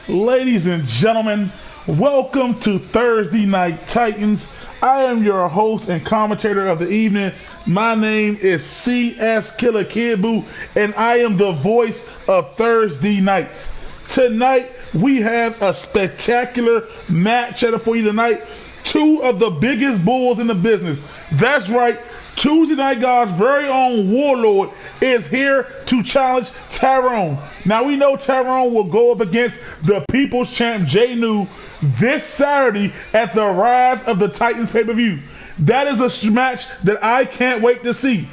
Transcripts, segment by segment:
Ladies and gentlemen, welcome to Thursday Night Titans. I am your host and commentator of the evening. My name is CS Killer Kid Boo, and I am the voice of Thursday nights. Tonight, we have a spectacular match for you tonight. Two of the biggest bulls in the business. That's right. Tuesday Night God's very own Warlord is here to challenge Tyrone. Now we know Tyrone will go up against the People's Champ Jay New this Saturday at the Rise of the Titans pay-per-view. That is a match that I can't wait to see.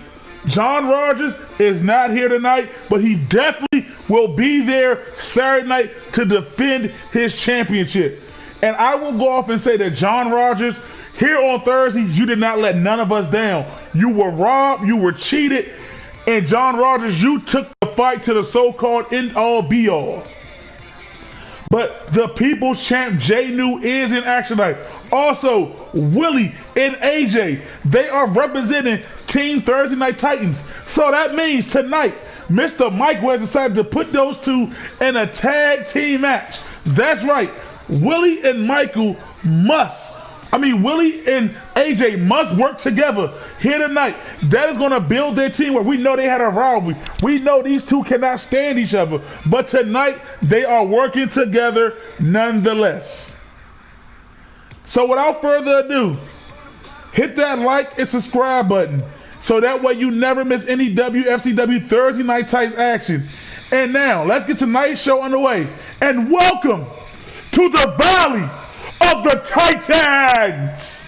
John Rogers is not here tonight, but he definitely will be there Saturday night to defend his championship. And I will go off and say that John Rogers, here on Thursday, you did not let none of us down. You were robbed, you were cheated, and John Rogers, you took the fight to the so-called end-all be-all. But the People's Champ Jay New is in action tonight. Also, Willie and AJ, they are representing Team Thursday Night Titans. So that means tonight, Mr. Mike has decided to put those two in a tag team match. That's right. Willie and Willie and AJ must work together here tonight. That is going to build their team where we know they had a rivalry. We know these two cannot stand each other. But tonight, they are working together nonetheless. So without further ado, hit that like and subscribe button so that way you never miss any WFCW Thursday Night Titans action. And now, let's get tonight's show underway. And welcome to the Valley of the Titans!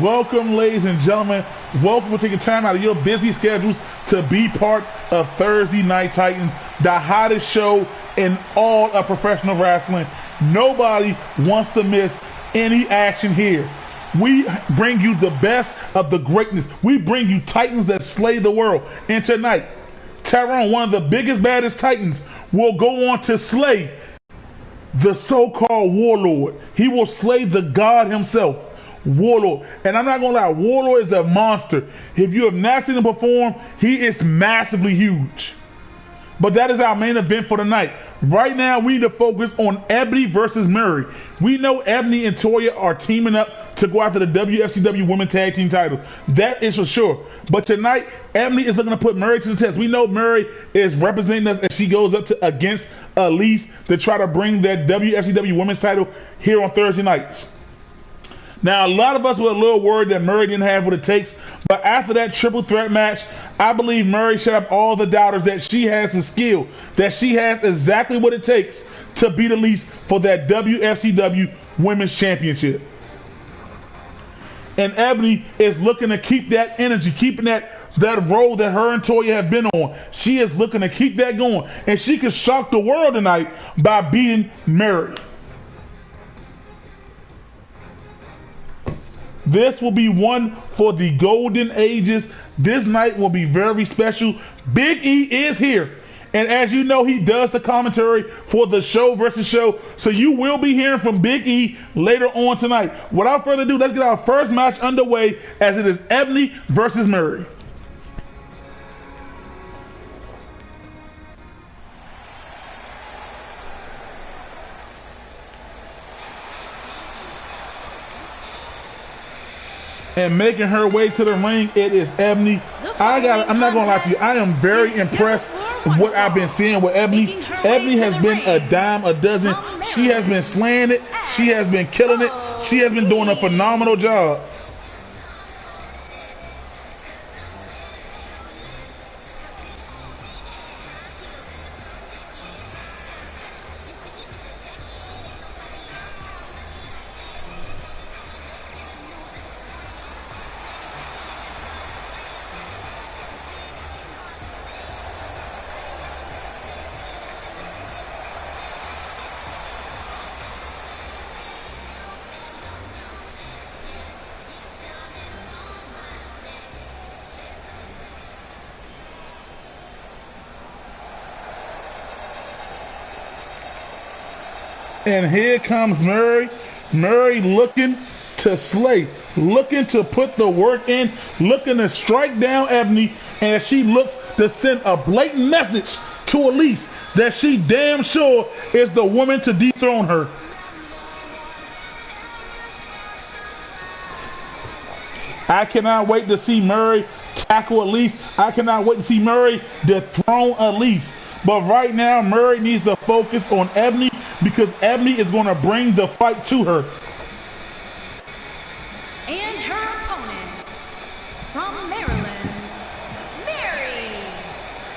Welcome, ladies and gentlemen. Welcome for taking time out of your busy schedules to be part of Thursday Night Titans, the hottest show in all of professional wrestling. Nobody wants to miss any action here. We bring you the best of the greatness. We bring you Titans that slay the world. And tonight, Tyrone, one of the biggest, baddest Titans, will go on to slay the so-called Warlord. He will slay the God himself. Warlord. And I'm not gonna lie, Warlord is a monster. If you have not seen him perform, he is massively huge. But that is our main event for tonight. Right now, we need to focus on Ebony versus Murray. We know Ebony and Toya are teaming up to go after the WFCW Women's Tag Team title. That is for sure. But tonight, Ebony is looking to put Murray to the test. We know Murray is representing us as she goes up to against Elise to try to bring that WFCW Women's title here on Thursday nights. Now, a lot of us were a little worried that Murray didn't have what it takes, but after that triple threat match, I believe Murray shut up all the doubters that she has the skill, that she has exactly what it takes to beat Elise for that WFCW Women's Championship. And Ebony is looking to keep that energy, keeping that role that her and Toya have been on. She is looking to keep that going, and she could shock the world tonight by beating Murray. This will be one for the golden ages. This night will be very special. Big E is here. And as you know, he does the commentary for the show versus show. So you will be hearing from Big E later on tonight. Without further ado, let's get our first match underway as it is Ebony versus Murray. And making her way to the ring, it is Ebony. I'm not gonna lie to you, I am very impressed with what I've been seeing with Ebony. Ebony has been a dime a dozen. She has been slaying it. She has been killing it. She has been doing a phenomenal job. And here comes Murray. Murray looking to slay, looking to put the work in, looking to strike down Ebony, and she looks to send a blatant message to Elise that she damn sure is the woman to dethrone her. I cannot wait to see Murray tackle Elise. I cannot wait to see Murray dethrone Elise. But right now, Murray needs to focus on Ebony because Ebony is going to bring the fight to her. And her opponent, from Maryland, Mary.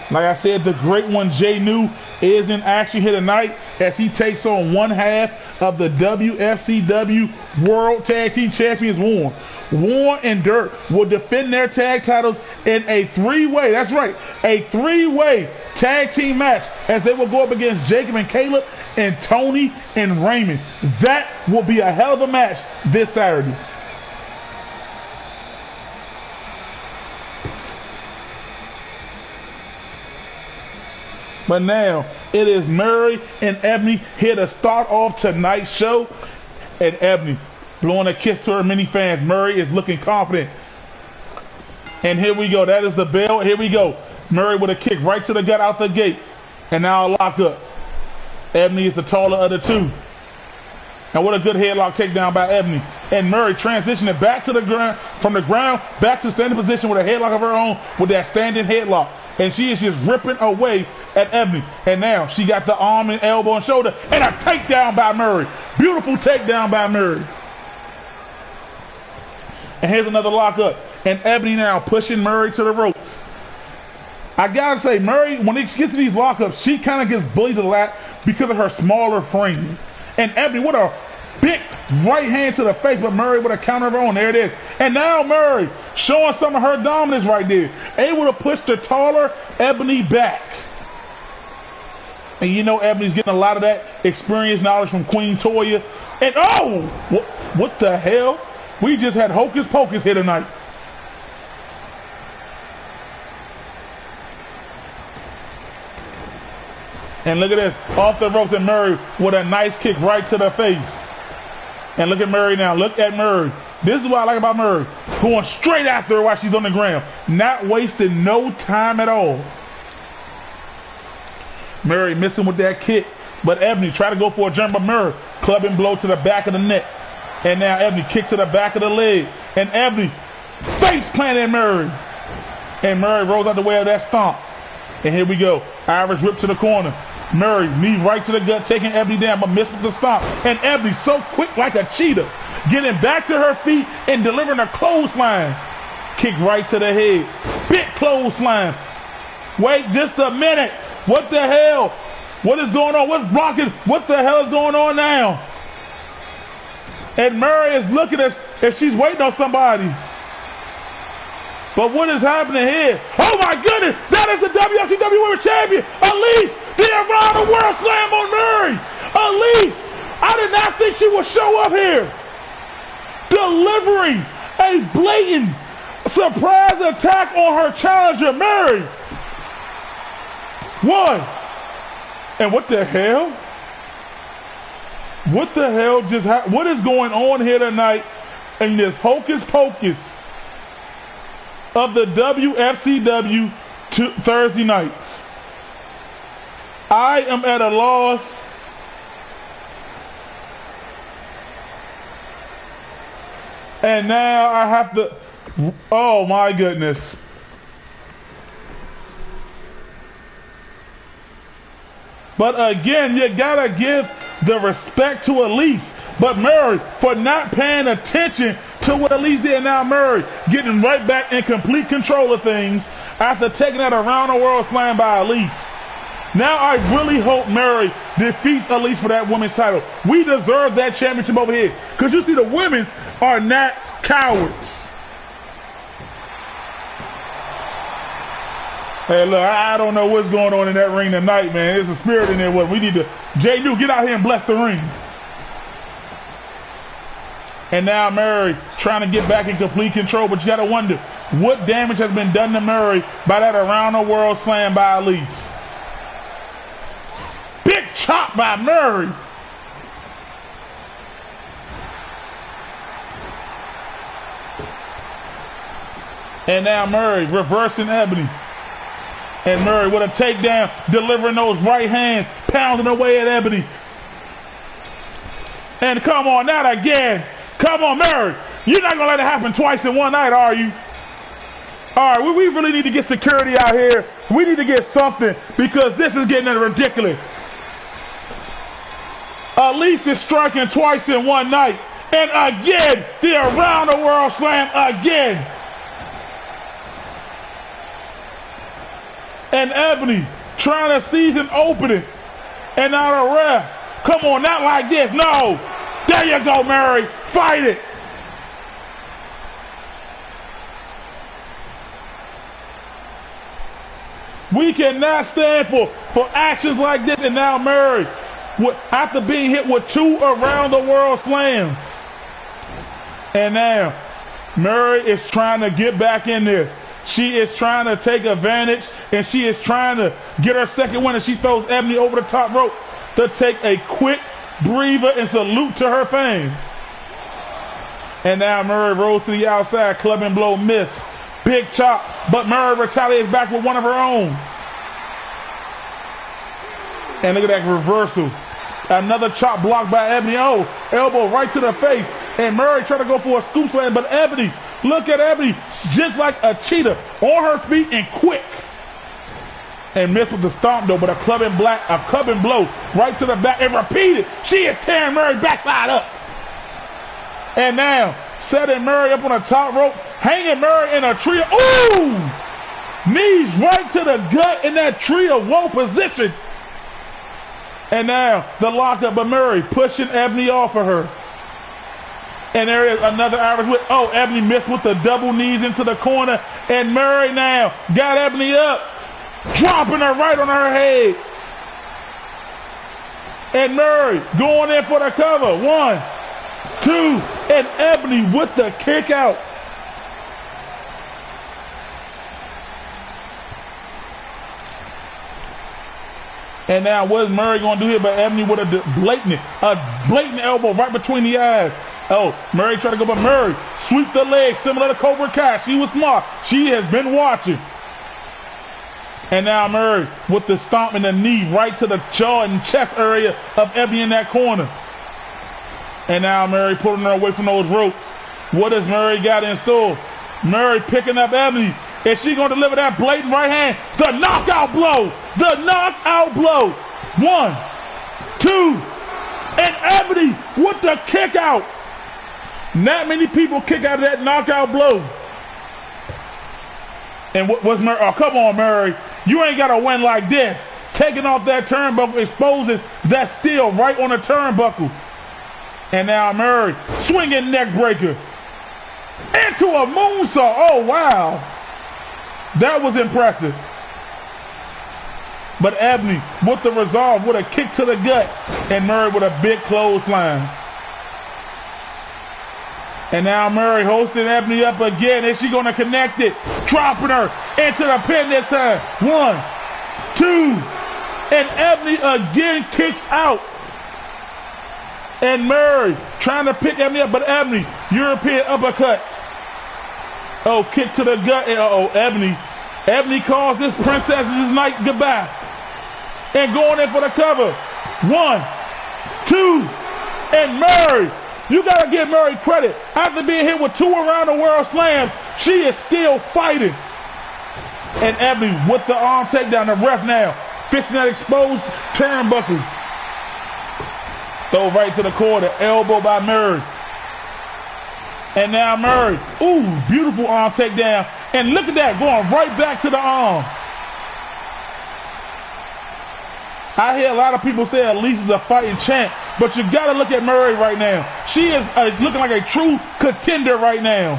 Like I said, the great one, Jay New, is in action here tonight as he takes on one half of the Wfcw World Tag Team Champions, Warren. Warren and Dirt will defend their tag titles in a three-way, that's right, a three-way tag team match as they will go up against Jacob and Caleb and Tony and Raymond. That will be a hell of a match this Saturday. But now, it is Murray and Ebony here to start off tonight's show. And Ebony blowing a kiss to her many fans. Murray is looking confident. And here we go. That is the bell. Here we go. Murray with a kick right to the gut out the gate. And now a lock up. Ebony is the taller of the two. And what a good headlock takedown by Ebony. And Murray transitioning back to the ground, from the ground back to standing position with a headlock of her own with that standing headlock. And she is just ripping away at Ebony. And now she got the arm and elbow and shoulder and a takedown by Murray. Beautiful takedown by Murray. And here's another lockup. And Ebony now pushing Murray to the ropes. I gotta say, Murray, when it gets to these lockups, she kind of gets bullied a lot because of her smaller frame. And Ebony, what a big right hand to the face, but Murray with a counter of her own. There it is. And now Murray showing some of her dominance right there. Able to push the taller Ebony back. And you know Ebony's getting a lot of that experience knowledge from Queen Toya. And oh, what the hell? We just had Hocus Pocus here tonight. And look at this, off the ropes, and Murray with a nice kick right to the face. And look at Murray now, look at Murray. This is what I like about Murray. Going straight after her while she's on the ground. Not wasting no time at all. Murray missing with that kick. But Ebony try to go for a jump, but Murray clubbing blow to the back of the neck. And now Ebony kick to the back of the leg. And Ebony face planted Murray. And Murray rolls out the way of that stomp. And here we go. Irish whip to the corner. Murray knee right to the gut, taking Ebony down, but missed with the stomp. And Ebony so quick like a cheetah, getting back to her feet and delivering a clothesline. Kick right to the head. Big clothesline. Wait just a minute. What the hell? What is going on? What's blocking? What the hell is going on now? And Murray is looking as if she's waiting on somebody. But what is happening here? Oh my goodness! That is the WCW Women's Champion, Elise, the Around the World Slam on Murray. Elise, I did not think she would show up here. Delivering a blatant surprise attack on her challenger, Murray. One. And what the hell? What the hell just happened? What is going on here tonight in this Hocus Pocus of the WFCW Thursday nights? I am at a loss. And now I have to, oh my goodness. But again, you gotta give the respect to Elise. But Murray, for not paying attention to what Elise did. Now Murray getting right back in complete control of things after taking that Around the World Slam by Elise. Now I really hope Murray defeats Elise for that women's title. We deserve that championship over here. Because you see, the women's are not cowards. Hey, look, I don't know what's going on in that ring tonight, man. There's a spirit in there. We need to, Jay New, get out here and bless the ring. And now Murray trying to get back in complete control, but you got to wonder what damage has been done to Murray by that Around the World Slam by Elise. Big chop by Murray. And now Murray reversing Ebony. And Murray with a takedown, delivering those right hands, pounding away at Ebony. And come on, not again. Come on, Murray. You're not going to let it happen twice in one night, are you? All right, we really need to get security out here. We need to get something because this is getting ridiculous. Elise is striking twice in one night. And again, the around the world slam again. And Ebony trying to seize an opening. And now the ref. Come on, not like this. No. There you go, Mary. Fight it. We cannot stand for actions like this. And now Mary, after being hit with 2 around the world slams. And now Murray is trying to get back in this. She is trying to take advantage, and she is trying to get her second win, and she throws Ebony over the top rope to take a quick breather and salute to her fans. And now Murray rolls to the outside, clubbing blow, miss. Big chop, but Murray retaliates back with one of her own. And look at that reversal. Another chop blocked by Ebony. Oh, elbow right to the face. And Murray trying to go for a scoop slam, but Ebony, look at Ebony, just like a cheetah, on her feet and quick. And missed with the stomp though, but a clubbing blow right to the back and repeated. She is tearing Murray backside up. And now setting Murray up on the top rope, hanging Murray in a tree. Ooh! Knees right to the gut in that tree of woe position. And now the lockup, but Murray pushing Ebony off of her. And there is another Irish whip. Oh, Ebony missed with the double knees into the corner. And Murray now got Ebony up, dropping her right on her head. And Murray going in for the cover. 1, 2, and Ebony with the kick out. And now what is Murray going to do here? But Ebony with a blatant elbow right between the eyes. Oh, Murray tried to go, but Murray sweep the leg similar to Cobra Kai. She was smart. She has been watching. And now Murray with the stomp and the knee right to the jaw and chest area of Ebony in that corner. And now Murray pulling her away from those ropes. What does Murray got in store? Murray picking up Ebony. Is she going to deliver that blatant right hand? The knockout blow. The knockout blow. 1, 2, and Ebony with the kick out. Not many people kick out of that knockout blow. And what's Murray? Oh, come on, Murray. You ain't got to win like this. Taking off that turnbuckle, exposing that steel right on the turnbuckle. And now Murray swinging neck breaker into a moonsault. Oh, wow. That was impressive. But Ebony with the resolve, with a kick to the gut. And Murray with a big clothesline. And now Murray hosting Ebony up again. Is she going to connect it? Dropping her into the pin this time. 1, 2. And Ebony again kicks out. And Murray trying to pick Ebony up, but Ebony, European uppercut. Oh, kick to the gut. And Ebony. Ebony calls this princess's night goodbye. And going in for the cover. 1, 2. And Murray. You got to give Murray credit. After being hit with 2 around the world slams, she is still fighting. And Ebony with the arm takedown. The ref now fixing that exposed turnbuckle. Throw right to the corner. Elbow by Murray. And now Murray. Ooh, beautiful arm takedown. And look at that, going right back to the arm. I hear a lot of people say Elise is a fighting champ, but you got to look at Murray right now. She is looking like a true contender right now.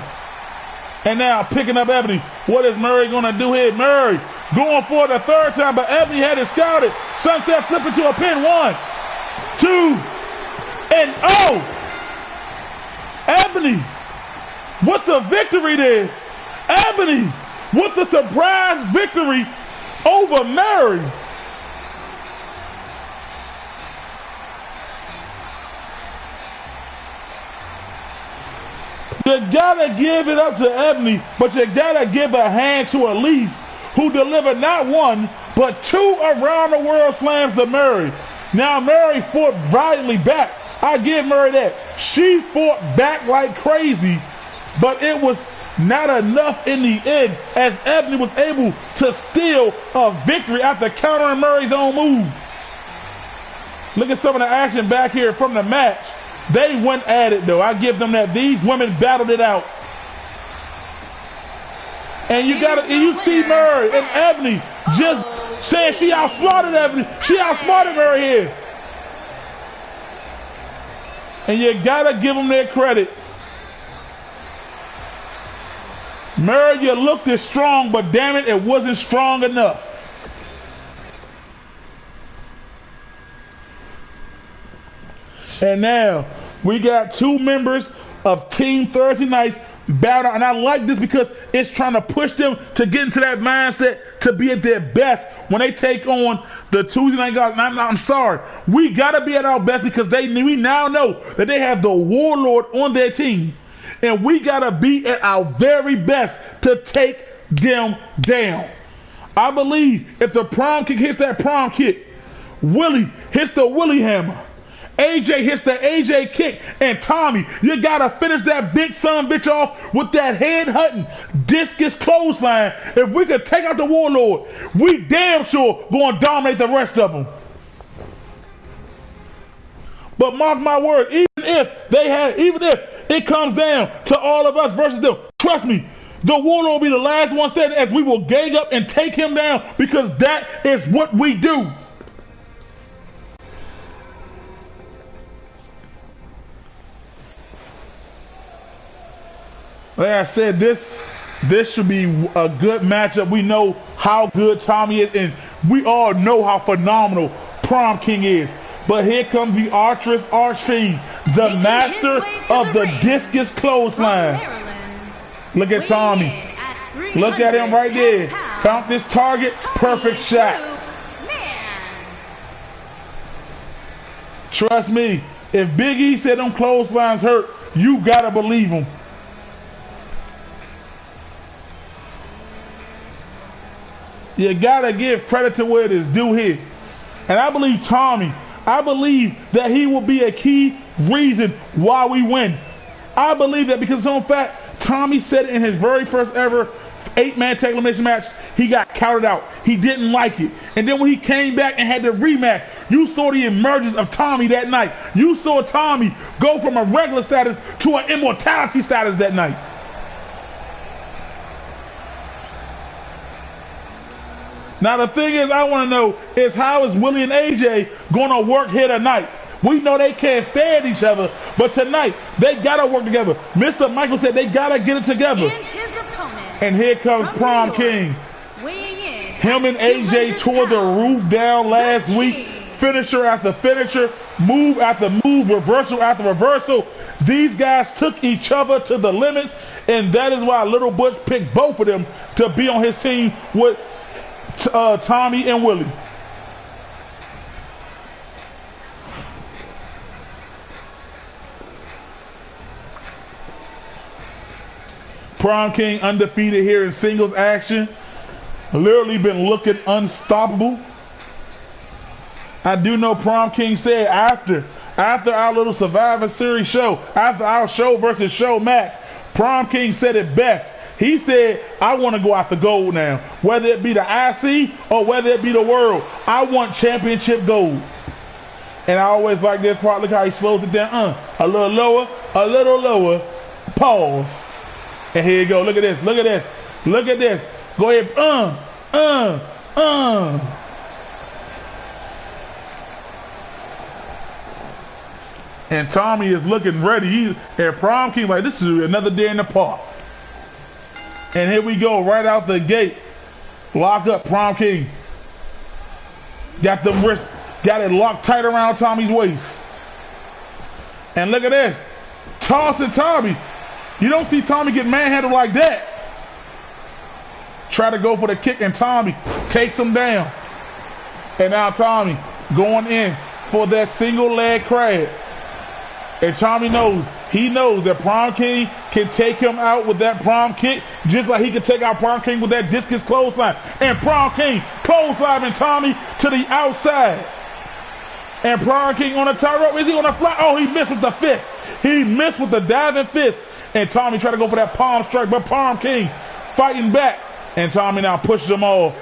And now picking up Ebony. What is Murray going to do here? Murray going for the 3rd time, but Ebony had it scouted. Sunset flipping to a pin. 1, 2, and oh! Ebony with the victory there. Ebony with the surprise victory over Murray. You gotta give it up to Ebony, but you gotta give a hand to Elise, who delivered not one, but 2 around the world slams to Murray. Now Murray fought valiantly back. I give Murray that. She fought back like crazy, but it was not enough in the end, as Ebony was able to steal a victory after countering Murray's own move. Look at some of the action back here from the match. They went at it though. I give them that. These women battled it out. And you see Murray and Ebony just saying she outsmarted Ebony. She outsmarted Murray here. And you gotta give them their credit. Murray, you looked as strong, but damn it, it wasn't strong enough. And now we got 2 members of Team Thursday Nights battle, and I like this because it's trying to push them to get into that mindset to be at their best when they take on the Tuesday Night guys. And I'm sorry, we gotta be at our best because we now know that they have the Warlord on their team, and we gotta be at our very best to take them down. I believe if the prom kick hits that prom kick, Willie hits the Willie hammer, AJ hits the AJ kick, and Tommy, you gotta finish that big son bitch off with that head hunting discus clothesline. If we could take out the Warlord, we damn sure gonna dominate the rest of them. But mark my word, even if it comes down to all of us versus them, trust me, the Warlord will be the last one standing, as we will gang up and take him down, because that is what we do. Like I said, this should be a good matchup. We know how good Tommy is, and we all know how phenomenal Prom King is. But here comes the Archer's Archfiend, the master of the discus clothesline. Look at Tommy. Look at him right there. Count this target. Perfect shot. Trust me, if Big E said them clotheslines hurt, you gotta believe him. You gotta give credit to where it is due here. And I believe Tommy, I believe that he will be a key reason why we win. I believe that because in fact, Tommy said in his very first ever 8-man tag elimination match, he got counted out. He didn't like it. And then when he came back and had the rematch, you saw the emergence of Tommy that night. You saw Tommy go from a regular status to an immortality status that night. Now the thing is, I want to know is how is Willie and AJ going to work here tonight? We know they can't stand each other, but tonight they got to work together. Mr. Michael said they got to get it together. And here comes Prom King. Him and AJ tore the roof down last week. Finisher after finisher, move after move, reversal after reversal. These guys took each other to the limits, and that is why Little Butch picked both of them to be on his team with Tommy and Willie. Prom King undefeated here in singles action. Literally been looking unstoppable. I do know Prom King said after our little Survivor Series show, after our show versus show match, Prom King said it best. He said, I want to go after gold now. Whether it be the IC or whether it be the world, I want championship gold. And I always like this part. Look how he slows it down. A little lower, pause. And here you go. Look at this. Look at this. Look at this. Go ahead. And Tommy is looking ready. And Prom King like, this is another day in the park. And here we go, right out the gate. Lock up Prom King. Got the wrist, got it locked tight around Tommy's waist. And look at this. Tossing Tommy. You don't see Tommy get manhandled like that. Try to go for the kick, and Tommy takes him down. And now Tommy going in for that single leg crab. And Tommy knows, he knows that Prom King can take him out with that prom kick, just like he can take out Prom King with that discus clothesline. And Prom King clotheslining Tommy to the outside. And Prom King on the top rope. Is he on the fly? Oh, he missed with the fist. He missed with the diving fist. And Tommy tried to go for that palm strike, but Prom King fighting back. And Tommy now pushes him off.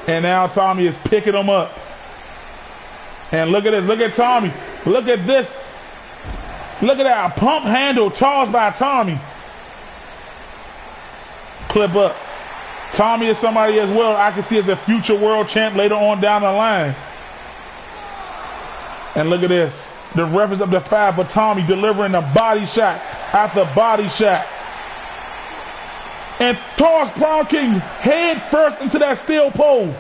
And now Tommy is picking him up. And look at this. Look at Tommy. Look at this. Look at that pump handle tossed by Tommy. Clip up. Tommy is somebody as well I can see as a future world champ later on down the line. And look at this. The ref is up to 5, but Tommy delivering a body shot after body shot. And toss Prom King head first into that steel pole.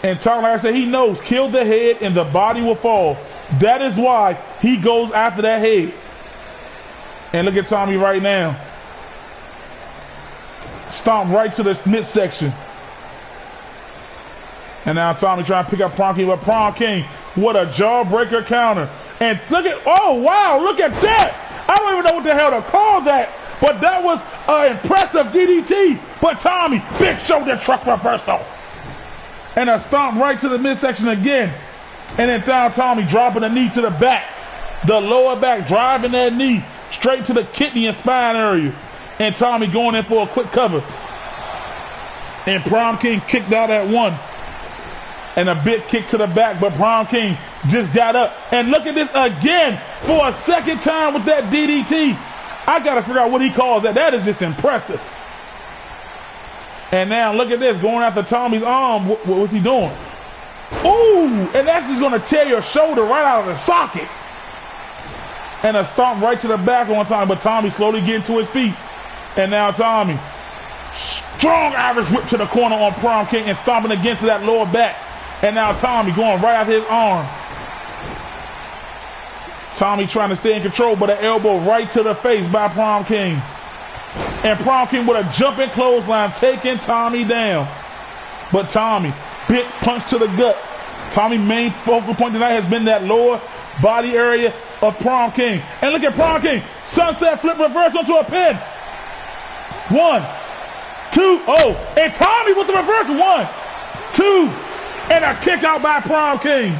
And Tommy, like I said, he knows, kill the head and the body will fall. That is why he goes after that head. And look at Tommy right now. Stomp right to the midsection. And now Tommy trying to pick up Prom King, but Prom King, what a jawbreaker counter. And look at, oh wow, look at that. I don't even know what the hell to call that, but that was an impressive DDT. But Tommy, big shoulder truck reversal. And a stomp right to the midsection again. And then down Tommy dropping the knee to the back. The lower back driving that knee straight to the kidney and spine area. And Tommy going in for a quick cover. And Prom King kicked out at 1. And a big kick to the back, but Prom King just got up. And look at this again for a second time with that DDT. I got to figure out what he calls that. That is just impressive. And now look at this, going after Tommy's arm. What's he doing? Ooh, and that's just going to tear your shoulder right out of the socket. And a stomp right to the back on Tommy, but Tommy slowly getting to his feet. And now Tommy, strong Irish whip to the corner on Prom King and stomping against that lower back. And now Tommy going right after his arm. Tommy trying to stay in control, but an elbow right to the face by Prom King. And Prom King with a jumping clothesline taking Tommy down. But Tommy, big punch to the gut. Tommy's main focal point tonight has been that lower body area of Prom King. And look at Prom King. Sunset flip reverse onto a pin. 1, 2, oh. And Tommy with the reverse. 1, 2. And a kick out by Prom King.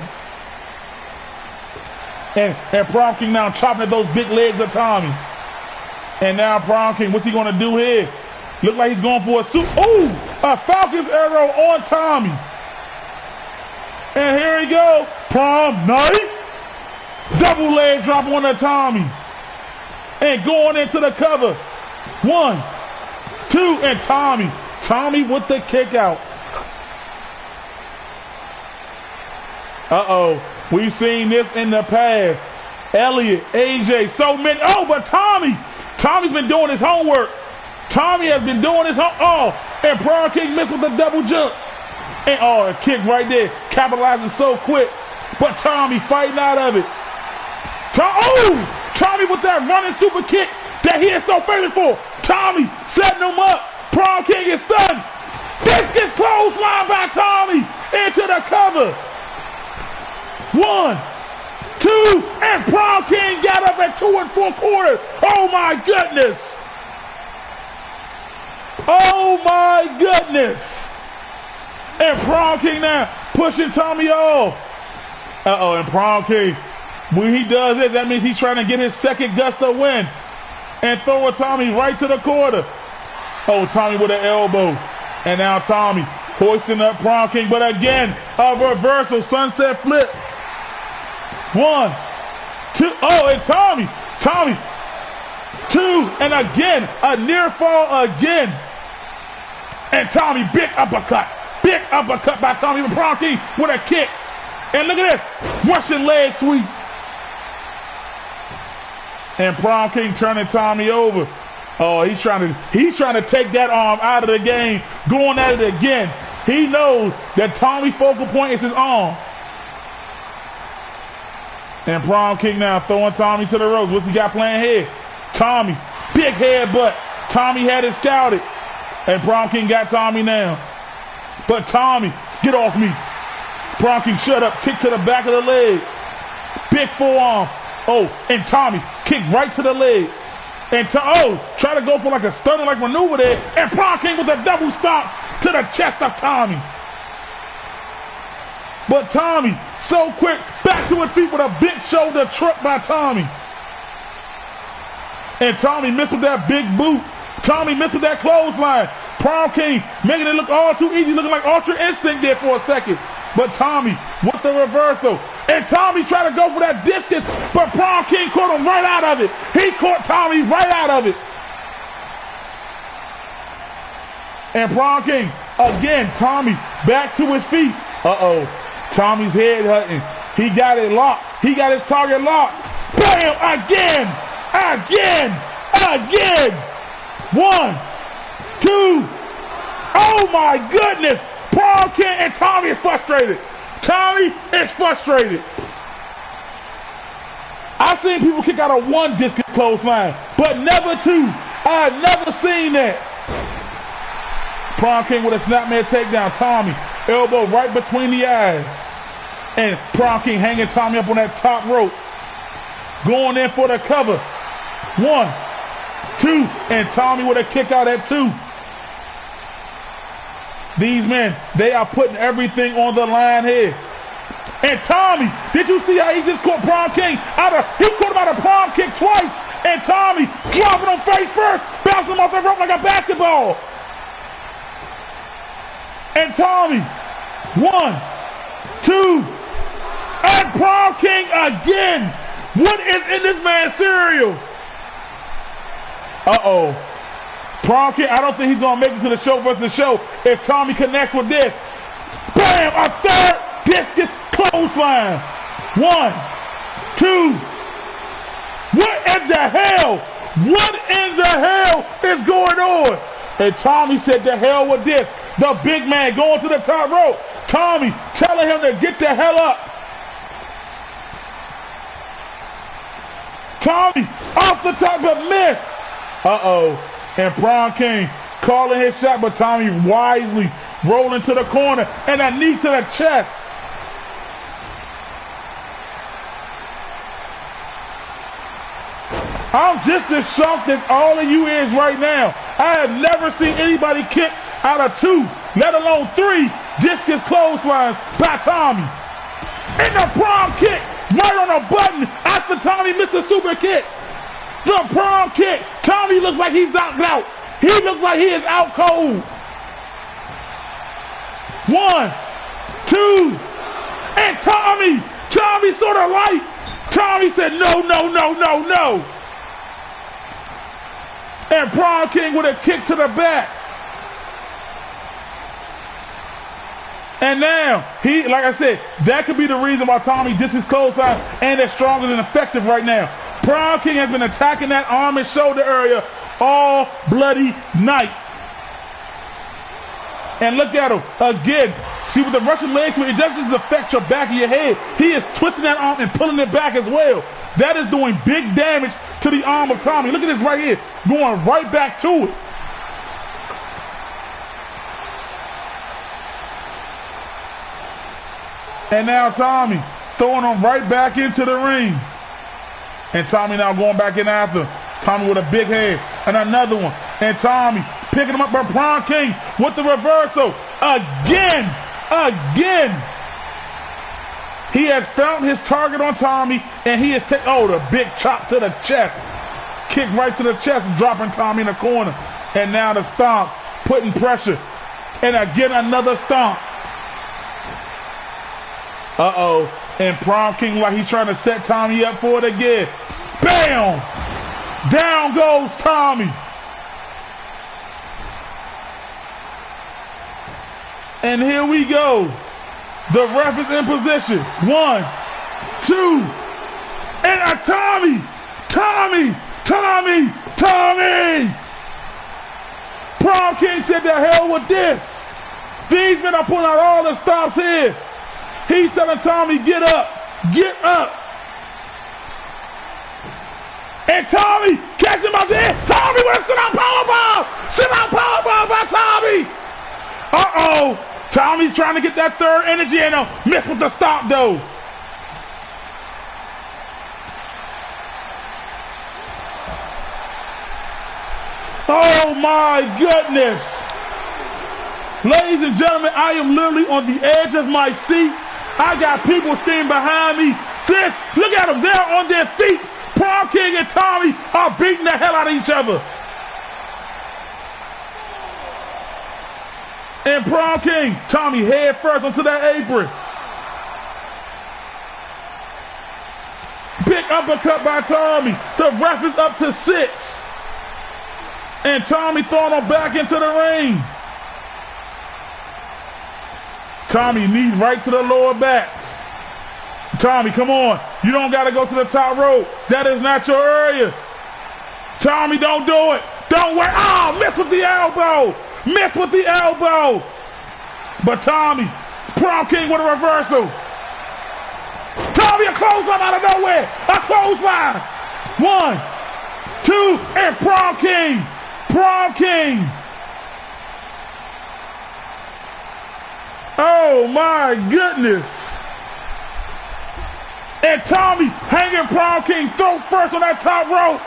And Prom King now chopping at those big legs of Tommy. And now Prom King, what's he going to do here? Look like he's going for a suit. Ooh, a Falcon's arrow on Tommy. And here he go. Prom knife. Double leg drop on the Tommy. And going into the cover. 1, 2, and Tommy with the kick out. Uh-oh. We've seen this in the past. Elliott, AJ, so many. Oh, but Tommy's been doing his homework. Tommy has been doing his homework. Oh, and Prom King missed with the double jump. And oh, a kick right there. Capitalizing so quick. But Tommy fighting out of it. Tommy with that running super kick that he is so famous for. Tommy setting him up. Prom King is stunned. This gets clotheslined by Tommy into the cover. 1, 2, and Prom King got up at 2 4/4. Oh my goodness. Oh my goodness. And Prom King now pushing Tommy off. Uh-oh, and Prom King, when he does this, that means he's trying to get his second gust of win. And throwing Tommy right to the corner. Oh, Tommy with an elbow. And now Tommy hoisting up Prom King, but again, a reversal sunset flip. 1, 2, oh, and Tommy, 2, and again, a near fall again. And Tommy, big uppercut by Tommy with Prom King with a kick. And look at this, Russian leg sweep. And Prom King turning Tommy over. Oh, he's trying to take that arm out of the game, going at it again. He knows that Tommy's focal point is his arm. And Prom King now throwing Tommy to the ropes. What's he got playing here? Tommy, big headbutt. Tommy had it scouted. And Prom King got Tommy now. But Tommy, get off me. Prom King, shut up. Kick to the back of the leg. Big forearm. Oh, and Tommy kick right to the leg. And try to go for like a stunner-like maneuver there. And Prom King with a double stomp to the chest of Tommy. But Tommy, so quick, back to his feet with a big shoulder truck by Tommy. And Tommy missed with that big boot. Tommy missed with that clothesline. Prom King making it look all too easy, looking like Ultra Instinct there for a second. But Tommy with the reversal. And Tommy tried to go for that discus, but Prom King caught him right out of it. He caught Tommy right out of it. And Prom King, again, Tommy back to his feet. Tommy's head hurting. He got it locked. He got his target locked. Bam! Again! 1, 2. Oh my goodness! Prom King and Tommy is frustrated. Tommy is frustrated. I've seen people kick out of one discus clothesline, but never two. I've never seen that. Prom King with a snapmare takedown. Tommy, elbow right between the eyes. And Prom King hanging Tommy up on that top rope. Going in for the cover. 1, 2, and Tommy with a kick out at 2. These men, they are putting everything on the line here. And Tommy, did you see how he just caught Prom King he caught him out of Prom Kick twice. And Tommy dropping him face first, bouncing him off the rope like a basketball. And Tommy, 1, 2, and Prom King again. What is in this man's cereal? Prom King, I don't think he's going to make it to the show versus the show if Tommy connects with this. Bam! A third discus clothesline. 1, 2. What in the hell? What in the hell is going on? And Tommy said, the hell with this. The big man going to the top rope. Tommy telling him to get the hell up. Tommy off the top but missed. And Prom King calling his shot, but Tommy wisely rolling to the corner and a knee to the chest. I'm just as shocked as all of you is right now. I have never seen anybody kick out of 2, let alone 3 discus clotheslines by Tommy. And the Prom Kick right on the button after Tommy missed a super kick. The Prom Kick. Tommy looks like he's knocked out. He looks like he is out cold. 1, 2, and Tommy sort of light. Tommy said no. And Prom King with a kick to the back. And now, like I said, that could be the reason why Tommy just is clothesline and is stronger than effective right now. Prom King has been attacking that arm and shoulder area all bloody night. And look at him again. See, with the Russian leg sweep, it doesn't just affect your back of your head. He is twisting that arm and pulling it back as well. That is doing big damage to the arm of Tommy. Look at this right here, going right back to it. And now Tommy throwing him right back into the ring. And Tommy now going back in after. Tommy with a big head. And another one. And Tommy picking him up by Prom King with the reversal. Again. He has found his target on Tommy. And he is taking, the big chop to the chest. Kick right to the chest, dropping Tommy in the corner. And now the stomp, putting pressure. And again, another stomp. And Prom King, like he's trying to set Tommy up for it again. Bam! Down goes Tommy. And here we go. The ref is in position. 1, 2, and a Tommy! Prom King said, the hell with this. These men are pulling out all the stops here. He's telling Tommy, get up. And Tommy catch him out there. Tommy with a sit-out powerbomb. Sit-out powerbomb by Tommy. Tommy's trying to get that third energy and miss with the stop though. Oh my goodness. Ladies and gentlemen, I am literally on the edge of my seat. I got people screaming behind me. Look at them. They're on their feet. Prom King and Tommy are beating the hell out of each other. And Prom King, Tommy head first onto that apron. Big uppercut by Tommy. The ref is up to 6. And Tommy throwing him back into the ring. Tommy knees right to the lower back. Tommy, come on. You don't got to go to the top rope. That is not your area. Tommy, don't do it. Don't wait. Oh, miss with the elbow. Miss with the elbow. But Tommy, Prom King with a reversal. Tommy, a clothesline out of nowhere. A clothesline. 1, 2, and Prom King. Prom King. Oh my goodness. And Tommy hanging Prom King throat first on that top rope.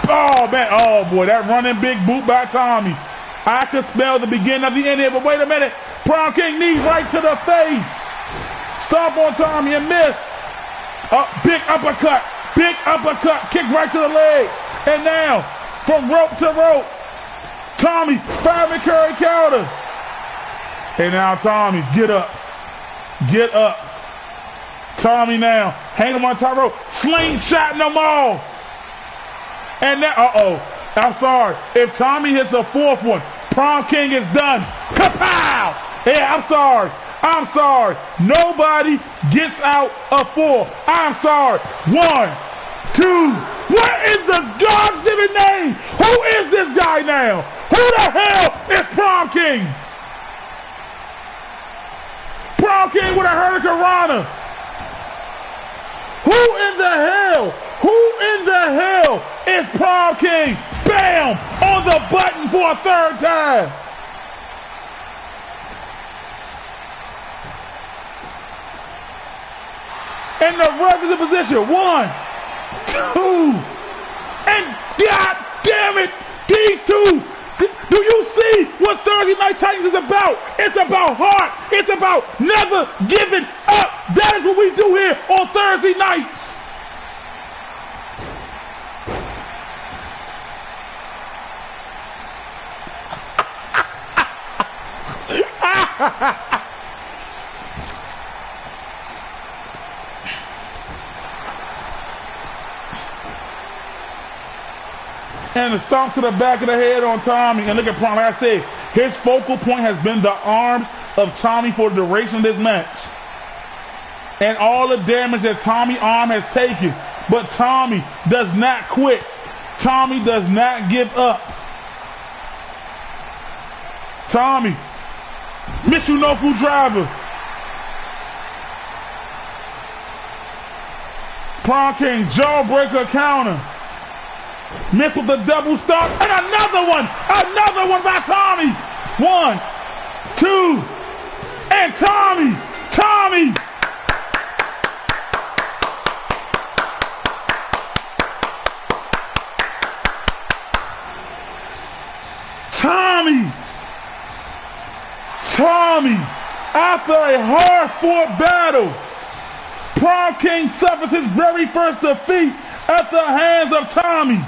Oh man, oh boy, that running big boot by Tommy. I could smell the beginning of the end here, but wait a minute. Prom King knees right to the face. Stomp on Tommy and miss. Big uppercut. Big uppercut. Kick right to the leg. And now, from rope to rope, Tommy, fireman curry counter. And now Tommy, get up. Get up. Tommy now, hang him on top rope. Slingshot them all. And now, I'm sorry. If Tommy hits a 4th one, Prom King is done. Kapow! Yeah, I'm sorry. I'm sorry. Nobody gets out of 4. I'm sorry. 1, 2. What is the God's given name? Who is this guy now? Who the hell is Prom King? Prom King with a Hurricane Rana. Who in the hell? Who in the hell is Prom King? Bam! On the button for a 3rd time. In the regular position. 1, 2. And God damn it, these two. Do you see what Thursday Night Titans is about? It's about heart. It's about never giving up. That is what we do here on Thursday nights. And a stomp to the back of the head on Tommy. And look at Prom. Like I said, his focal point has been the arms of Tommy for the duration of this match. And all the damage that Tommy's arm has taken. But Tommy does not quit. Tommy does not give up. Tommy, Michinoku driver. Prom King, jawbreaker counter. Miss with the double stomp, and another one by Tommy. 1, 2, and Tommy. Tommy. Tommy, after a hard-fought battle, Prom King suffers his very first defeat at the hands of Tommy.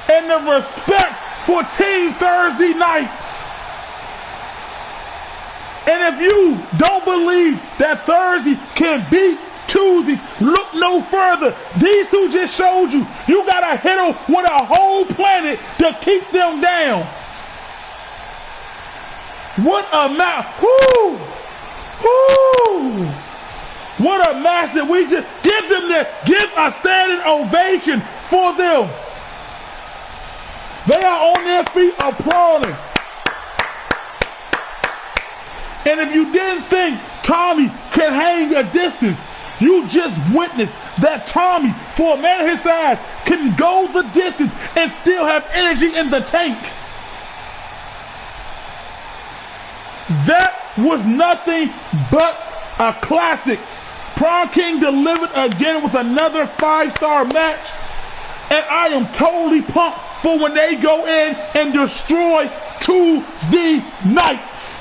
And the respect for Team Thursday Nights. And if you don't believe that Thursday can beat Tuesday, look no further. These two just showed you. You gotta hit them with a whole planet to keep them down. What a match. Woo! Woo! What a match that we just give a standing ovation for them. They are on their feet applauding. And if you didn't think Tommy could hang a distance, you just witnessed that Tommy, for a man of his size, can go the distance and still have energy in the tank. That was nothing but a classic Prom King delivered again with another 5-star match. And I am totally pumped for when they go in and destroy Tuesday nights.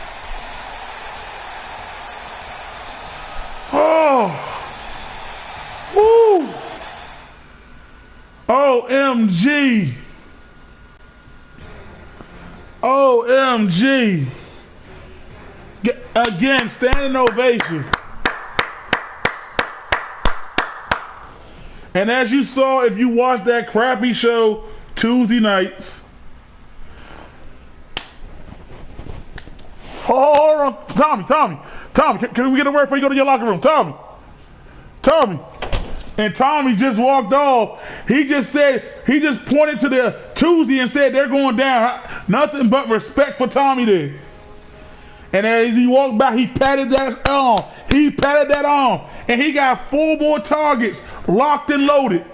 Oh. Woo. OMG. OMG. Again, standing ovation. And as you saw, if you watched that crappy show Tuesday nights. Hold on. Tommy, can we get a word before you go to your locker room? Tommy. And Tommy just walked off. He just pointed to the Tuesday and said they're going down. Nothing but respect for Tommy there. And as he walked by, he patted that arm. And he got 4 more targets locked and loaded.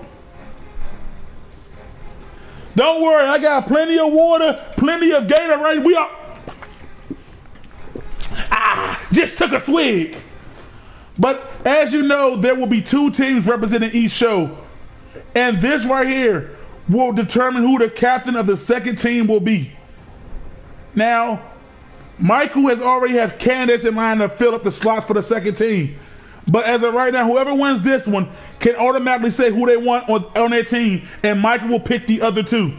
Don't worry, I got plenty of water, plenty of Gatorade. We are. Just took a swig. But as you know, there will be 2 teams representing each show. And this right here will determine who the captain of the second team will be. Now, Michael has already have candidates in line to fill up the slots for the second team. But as of right now, whoever wins this one can automatically say who they want on their team, and Michael will pick the other 2.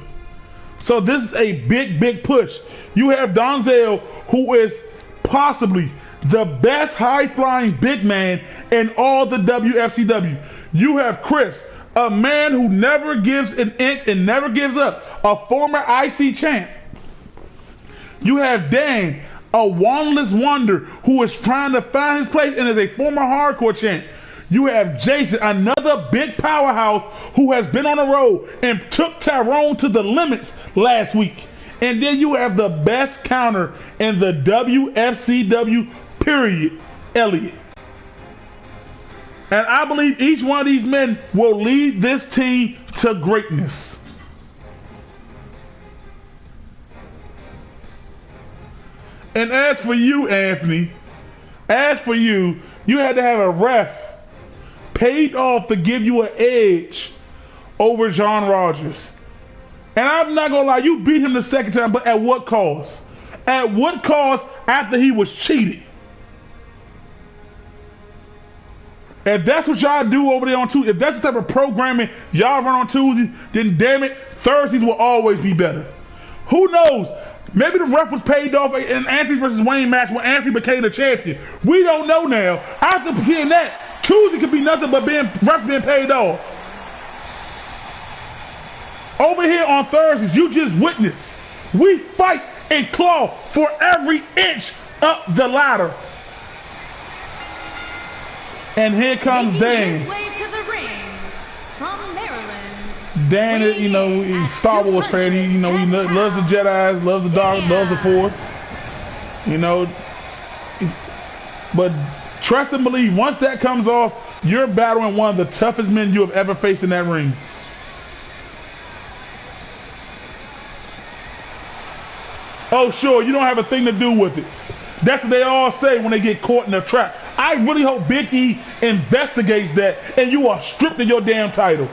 So this is a big push. You have Donzel, who is possibly the best high-flying big man in all the WFCW. You have Chris, a man who never gives an inch and never gives up, a former IC champ. You have Dan, a wanderless wonder who is trying to find his place and is a former hardcore champ. You have Jason, another big powerhouse who has been on the road and took Tyrone to the limits last week. And then you have the best counter in the WFCW period, Elliot. And I believe each one of these men will lead this team to greatness. And as for you, Anthony, you had to have a ref paid off to give you an edge over John Rogers. And I'm not going to lie, you beat him the second time, but at what cost? At what cost after he was cheated? If that's what y'all do over there on Tuesday, if that's the type of programming y'all run on Tuesday, then damn it, Thursdays will always be better. Who knows? Maybe the ref was paid off in Anthony versus Wayne match when Anthony became the champion. We don't know now. After seeing that, Tuesday could be nothing but ref being paid off. Over here on Thursdays, you just witnessed. We fight and claw for every inch up the ladder. And here comes Dan. His way to the ring from Maryland. Dan, he's a Star Wars fan. He loves the Jedi's, loves the dark, loves the Force. But trust and believe, once that comes off, you're battling one of the toughest men you have ever faced in that ring. Oh, sure, you don't have a thing to do with it. That's what they all say when they get caught in a trap. I really hope Big E investigates that and you are stripped of your damn title.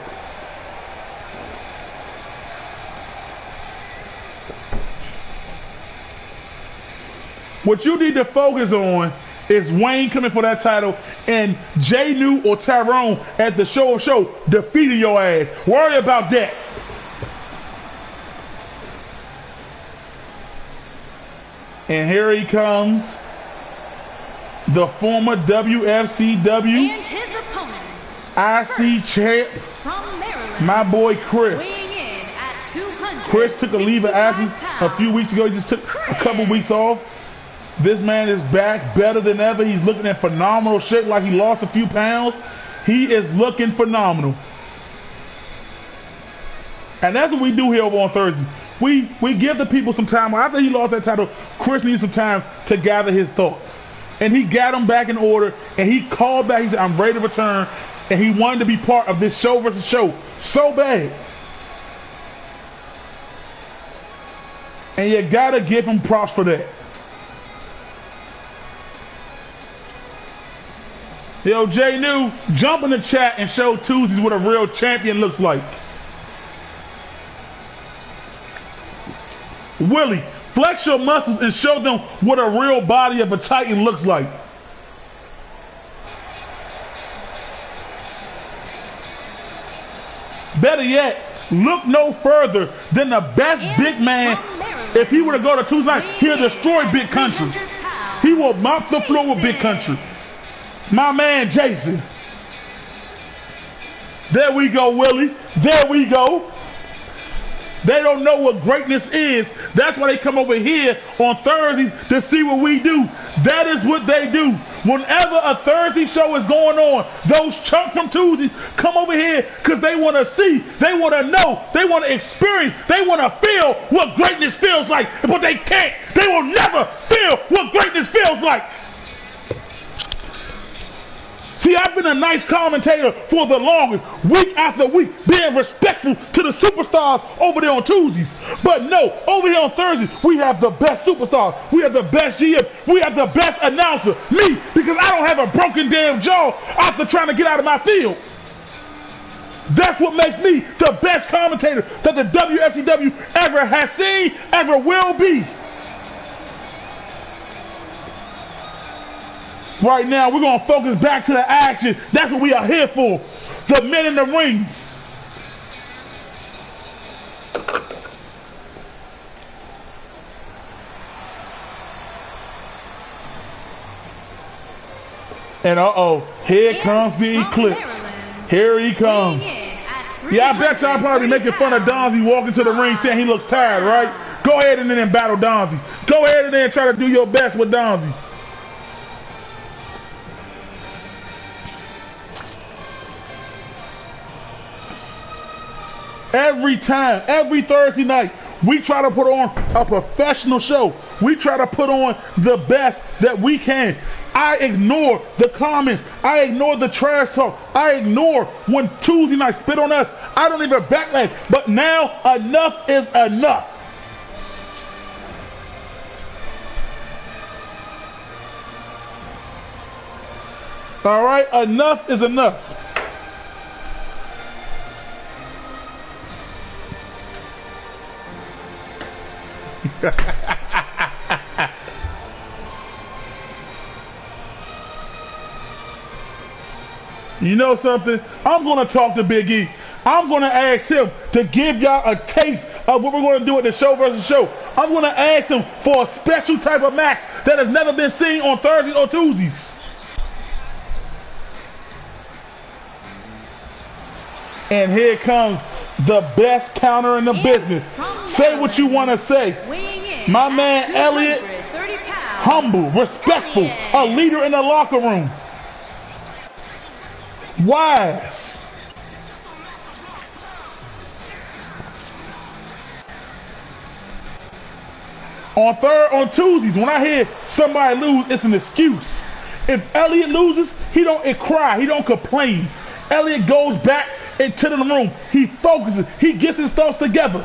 What you need to focus on is Wayne coming for that title and Jay New or Tyrone at the show defeating your ass. Worry about that. And here he comes, the former WFCW And his opponent, IC champ, from Maryland, my boy Chris. weighing in at 200. Chris took a leave of absence a few weeks ago. He just took a couple weeks off. This man is back better than ever. He's looking in phenomenal shape, like he lost a few pounds. He is looking phenomenal. And that's what we do here over on Thursday. We give the people some time. After he lost that title, Chris needs some time to gather his thoughts. And he got them back in order, and he called back. He said, I'm ready to return. And he wanted to be part of this show versus show so bad. And you got to give him props for that. Yo, J New, jump in the chat and show Tuesdays what a real champion looks like. Willie, flex your muscles and show them what a real body of a Titan looks like. Better yet, look no further than the best big man. If he were to go to Tuesday night, he'll destroy Big Country. He will mop the floor with Big Country. My man Jason. There we go, Willie. There we go. They don't know what greatness is. That's why they come over here on Thursdays to see what we do. That is what they do. Whenever a Thursday show is going on, those chunks from Tuesdays come over here because they want to see, they want to know, they want to experience, they want to feel what greatness feels like. But they can't. They will never feel what greatness feels like. See, I've been a nice commentator for the longest, week after week, being respectful to the superstars over there on Tuesdays. But no, over here on Thursdays, we have the best superstars. We have the best GM. We have the best announcer. Me, because I don't have a broken damn jaw after trying to get out of my field. That's what makes me the best commentator that the Wfcw ever has seen, ever will be. Right now, we're going to focus back to the action. That's what we are here for. The men in the ring. And here comes the eclipse. Here he comes. Yeah, I bet y'all probably making fun of Donzie walking to the ring saying he looks tired, right? Go ahead and then battle Donzie. Go ahead and then try to do your best with Donzie. Every time, every Thursday night, we try to put on a professional show. We try to put on the best that we can. I ignore the comments. I ignore the trash talk. I ignore when Tuesday night spit on us. I don't even backlash. But now, enough is enough. All right, enough is enough. You know something? I'm going to talk to Big E. I'm going to ask him to give y'all a taste of what we're going to do at the show versus show. I'm going to ask him for a special type of match that has never been seen on Thursdays or Tuesdays. And here comes the best counter in the business. Say what you want to say. My man Elliot, humble, respectful, a leader in the locker room. Wise. On Tuesdays, when I hear somebody lose, it's an excuse. If Elliot loses, he don't cry, he don't complain. Elliot goes back into the room. He focuses. He gets his thoughts together.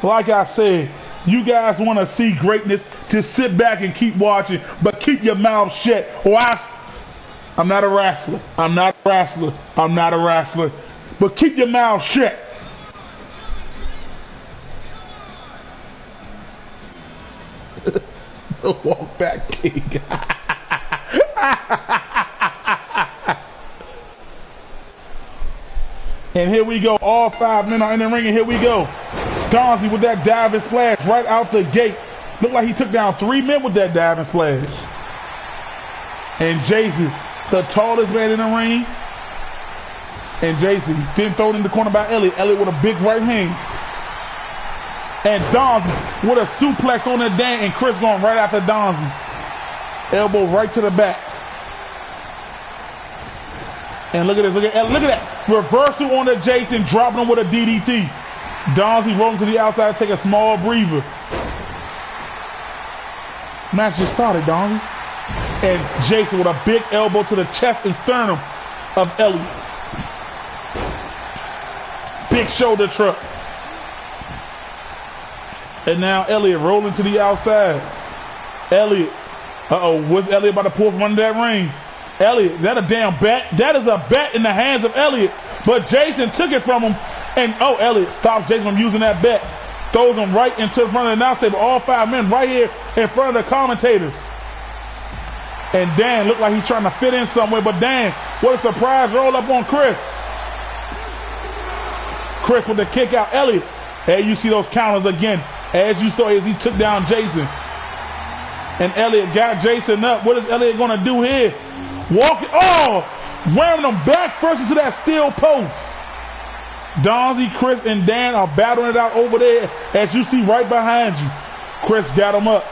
Like I said, you guys want to see greatness, just sit back and keep watching, but keep your mouth shut. Or I'm not a wrestler. I'm not a wrestler. I'm not a wrestler. But keep your mouth shut. The walk back king. And here we go. All 5 men are in the ring, and here we go. Donzie with that diving splash right out the gate. Looked like he took down 3 men with that diving splash. And Jason, the tallest man in the ring. And Jason didn't throw it in the corner by Elliot. Elliot with a big right hand. And Donzie with a suplex on the Dan, and Chris going right after Donzie. Elbow right to the back. And look at this, look at that. Reversal on the Jason, dropping him with a DDT. Donzie rolling to the outside, take a small breather. Match just started, Donzie. And Jason with a big elbow to the chest and sternum of Elliot. Big shoulder truck. And now Elliott rolling to the outside. Elliott. What's Elliott about to pull from under that ring? Elliott, is that a damn bat? That is a bat in the hands of Elliott. But Jason took it from him. And, Elliott stops Jason from using that bat. Throws him right into the front of the announce table. All 5 men right here in front of the commentators. And Dan looked like he's trying to fit in somewhere. But Dan, what a surprise roll up on Chris. Chris with the kick out. Elliott. Hey, you see those counters again. As you saw as he took down Jason. And Elliott got Jason up. What is Elliott going to do here? Walking. Ramming him back first into that steel post. Donzie, Chris, and Dan are battling it out over there, as you see right behind you. Chris got him up.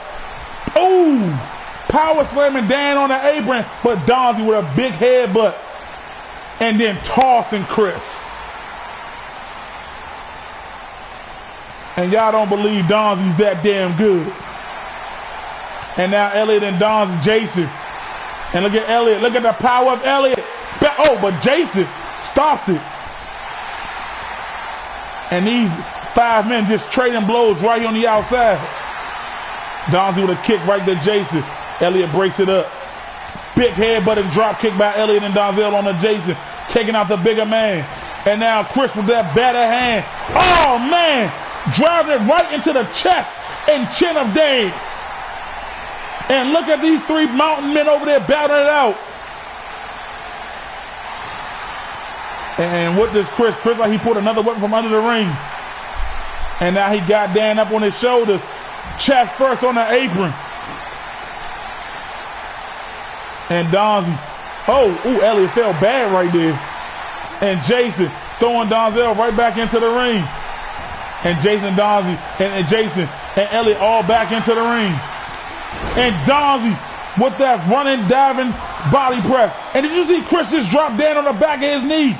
Power slamming Dan on the apron, but Donzie with a big headbutt. And then tossing Chris. And y'all don't believe Donzie's that damn good. And now Elliott and Donzie, Jason. And look at Elliott. Look at the power of Elliott. But Jason stops it. And these 5 men just trading blows right here on the outside. Donzie with a kick right to Jason. Elliott breaks it up. Big headbutt and drop kick by Elliott and Donzel on the Jason. Taking out the bigger man. And now Chris with that battered hand. Oh, man. Driving it right into the chest and chin of Dan. And look at these 3 mountain men over there battling it out. And what does Chris like he pulled another weapon from under the ring. And now he got Dan up on his shoulders. Chest first on the apron. And Donzie. Elliott fell bad right there. And Jason throwing Donzel right back into the ring. And Jason, Donzie, and Jason and Elliott all back into the ring. And Donzie with that running, diving body press. And did you see Chris just drop Dan on the back of his knee?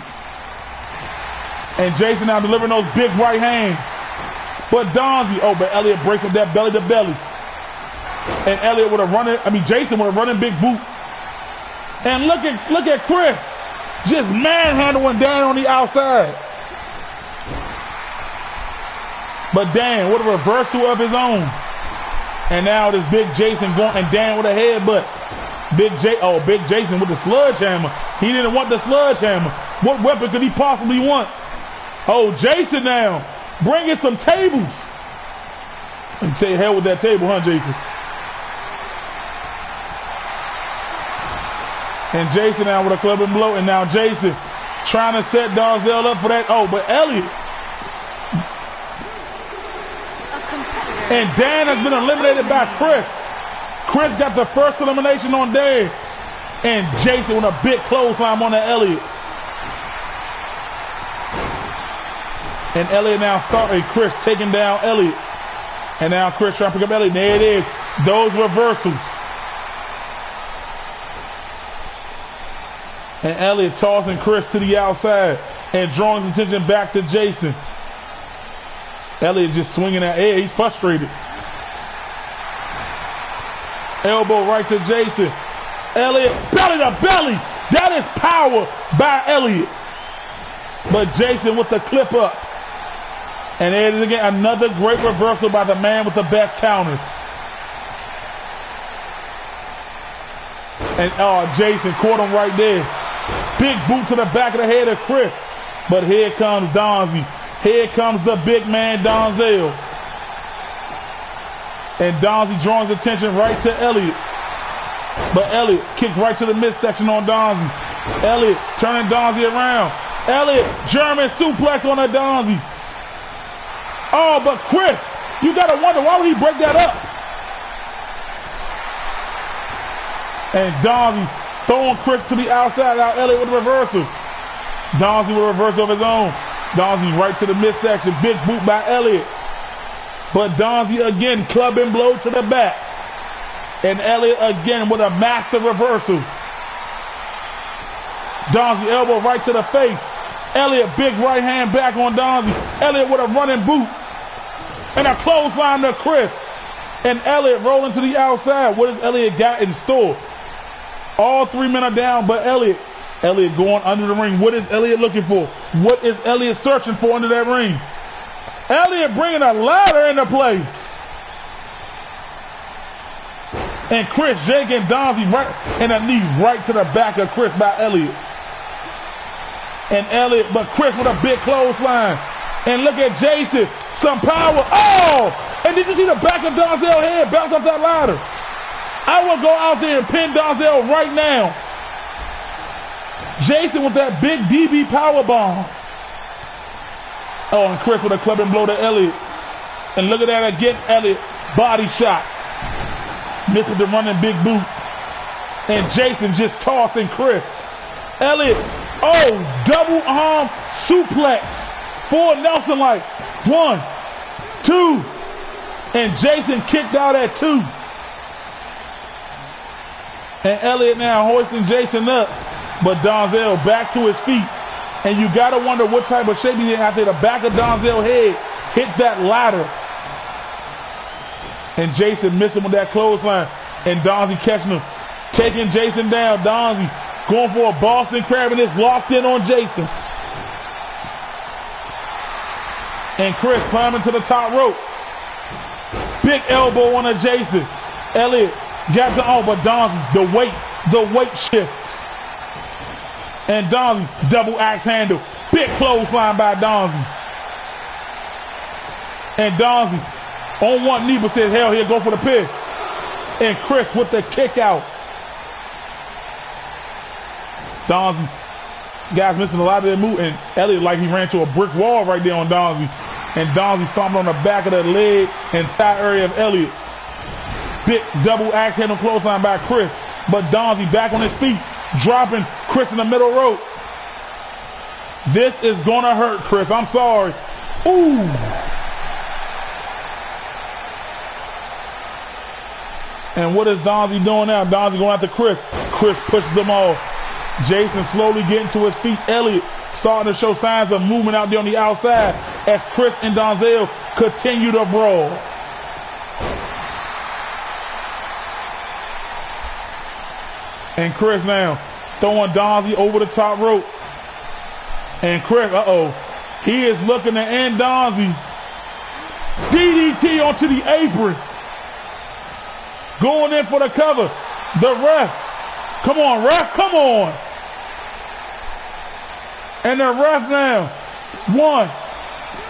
And Jason now delivering those big right hands. But Donzie, but Elliott breaks up that belly to belly. And Elliott with a running, Jason with a running big boot. And look at Chris just manhandling Dan on the outside. But Dan with a reversal of his own. And now this big Jason going, and Dan with a headbutt. Big Jason with the sledgehammer. He didn't want the sledgehammer. What weapon could he possibly want? Jason now bringing some tables. I can say hell with that table, huh, Jason? And Jason now with a clubbing blow. And now Jason trying to set Donzel up for that. But Elliott. And Dan has been eliminated by Chris. Chris got the first elimination on Dan. And Jason with a big clothesline on that Elliott. And Elliott now starting Chris taking down Elliott. And now Chris trying to pick up Elliott. There it is. Those reversals. And Elliott tossing Chris to the outside and drawing his attention back to Jason. Elliott just swinging that air. He's frustrated. Elbow right to Jason. Elliott belly to belly. That is power by Elliott. But Jason with the clip up. And there it is again. Another great reversal by the man with the best counters. And Jason caught him right there. Big boot to the back of the head of Chris. But here comes Donzie. Here comes the big man, Donzel. And Donzie drawing his attention right to Elliott. But Elliott kicked right to the midsection on Donzie. Elliott turning Donzie around. Elliott, German suplex on a Donzie. But Chris, you got to wonder, why would he break that up? And Donzie throwing Chris to the outside. Now Elliott with a reversal. Donzie with a reversal of his own. Donzie right to the midsection. Big boot by Elliott. But Donzie again clubbing blow to the back. And Elliott again with a master reversal. Donzie elbow right to the face. Elliott big right hand back on Donzie. Elliott with a running boot. And a clothesline to Chris. And Elliott rolling to the outside. What has Elliott got in store? All 3 men are down but Elliott. Elliott going under the ring. What is Elliott looking for? What is Elliott searching for under that ring? Elliott bringing a ladder into play. And Chris Jake and Donzie right, and a knee right to the back of Chris by Elliott. And Elliott, but Chris with a big clothesline. And look at Jason, some power. Oh! And did you see the back of Donzel's head bounce off that ladder? I will go out there and pin Donzel right now. Jason with that big DB power bomb. Oh, and Chris with a clubbing blow to Elliott. And look at that again, Elliott. Body shot. Missed with the running big boot. And Jason just tossing Chris. Elliott, oh, double arm suplex. For Nelson like 1, 2. And Jason kicked out at 2. And Elliott now hoisting Jason up. But Donzel back to his feet. And you got to wonder what type of shape he's in after the back of Donzel's head hit that ladder. And Jason missing with that clothesline. And Donzie catching him. Taking Jason down. Donzie going for a Boston Crab and it's locked in on Jason. And Chris climbing to the top rope. Big elbow on a Jason. Elliott got the, oh, but Donzie, the weight shift. And Donzie, double axe handle. Big clothesline by Donzie. And Donzie on one knee but says, hell, he'll go for the pin. And Chris with the kick out. Donzie, guys missing a lot of their move. And Elliott like he ran to a brick wall right there on Donzie. And Donzie stomped on the back of the leg and thigh area of Elliott. Big double axe handle clothesline by Chris. But Donzie back on his feet, dropping Chris in the middle rope. This is gonna hurt, Chris. I'm sorry. Ooh. And what is Donzie doing now? Donzie going after Chris. Chris pushes him off. Jason slowly getting to his feet. Elliott starting to show signs of movement out there on the outside as Chris and Donzel continue to brawl. And Chris now throwing Donzie over the top rope. And Chris, he is looking to end Donzie. DDT onto the apron. Going in for the cover. The ref. Come on, ref, come on. And the ref now. 1,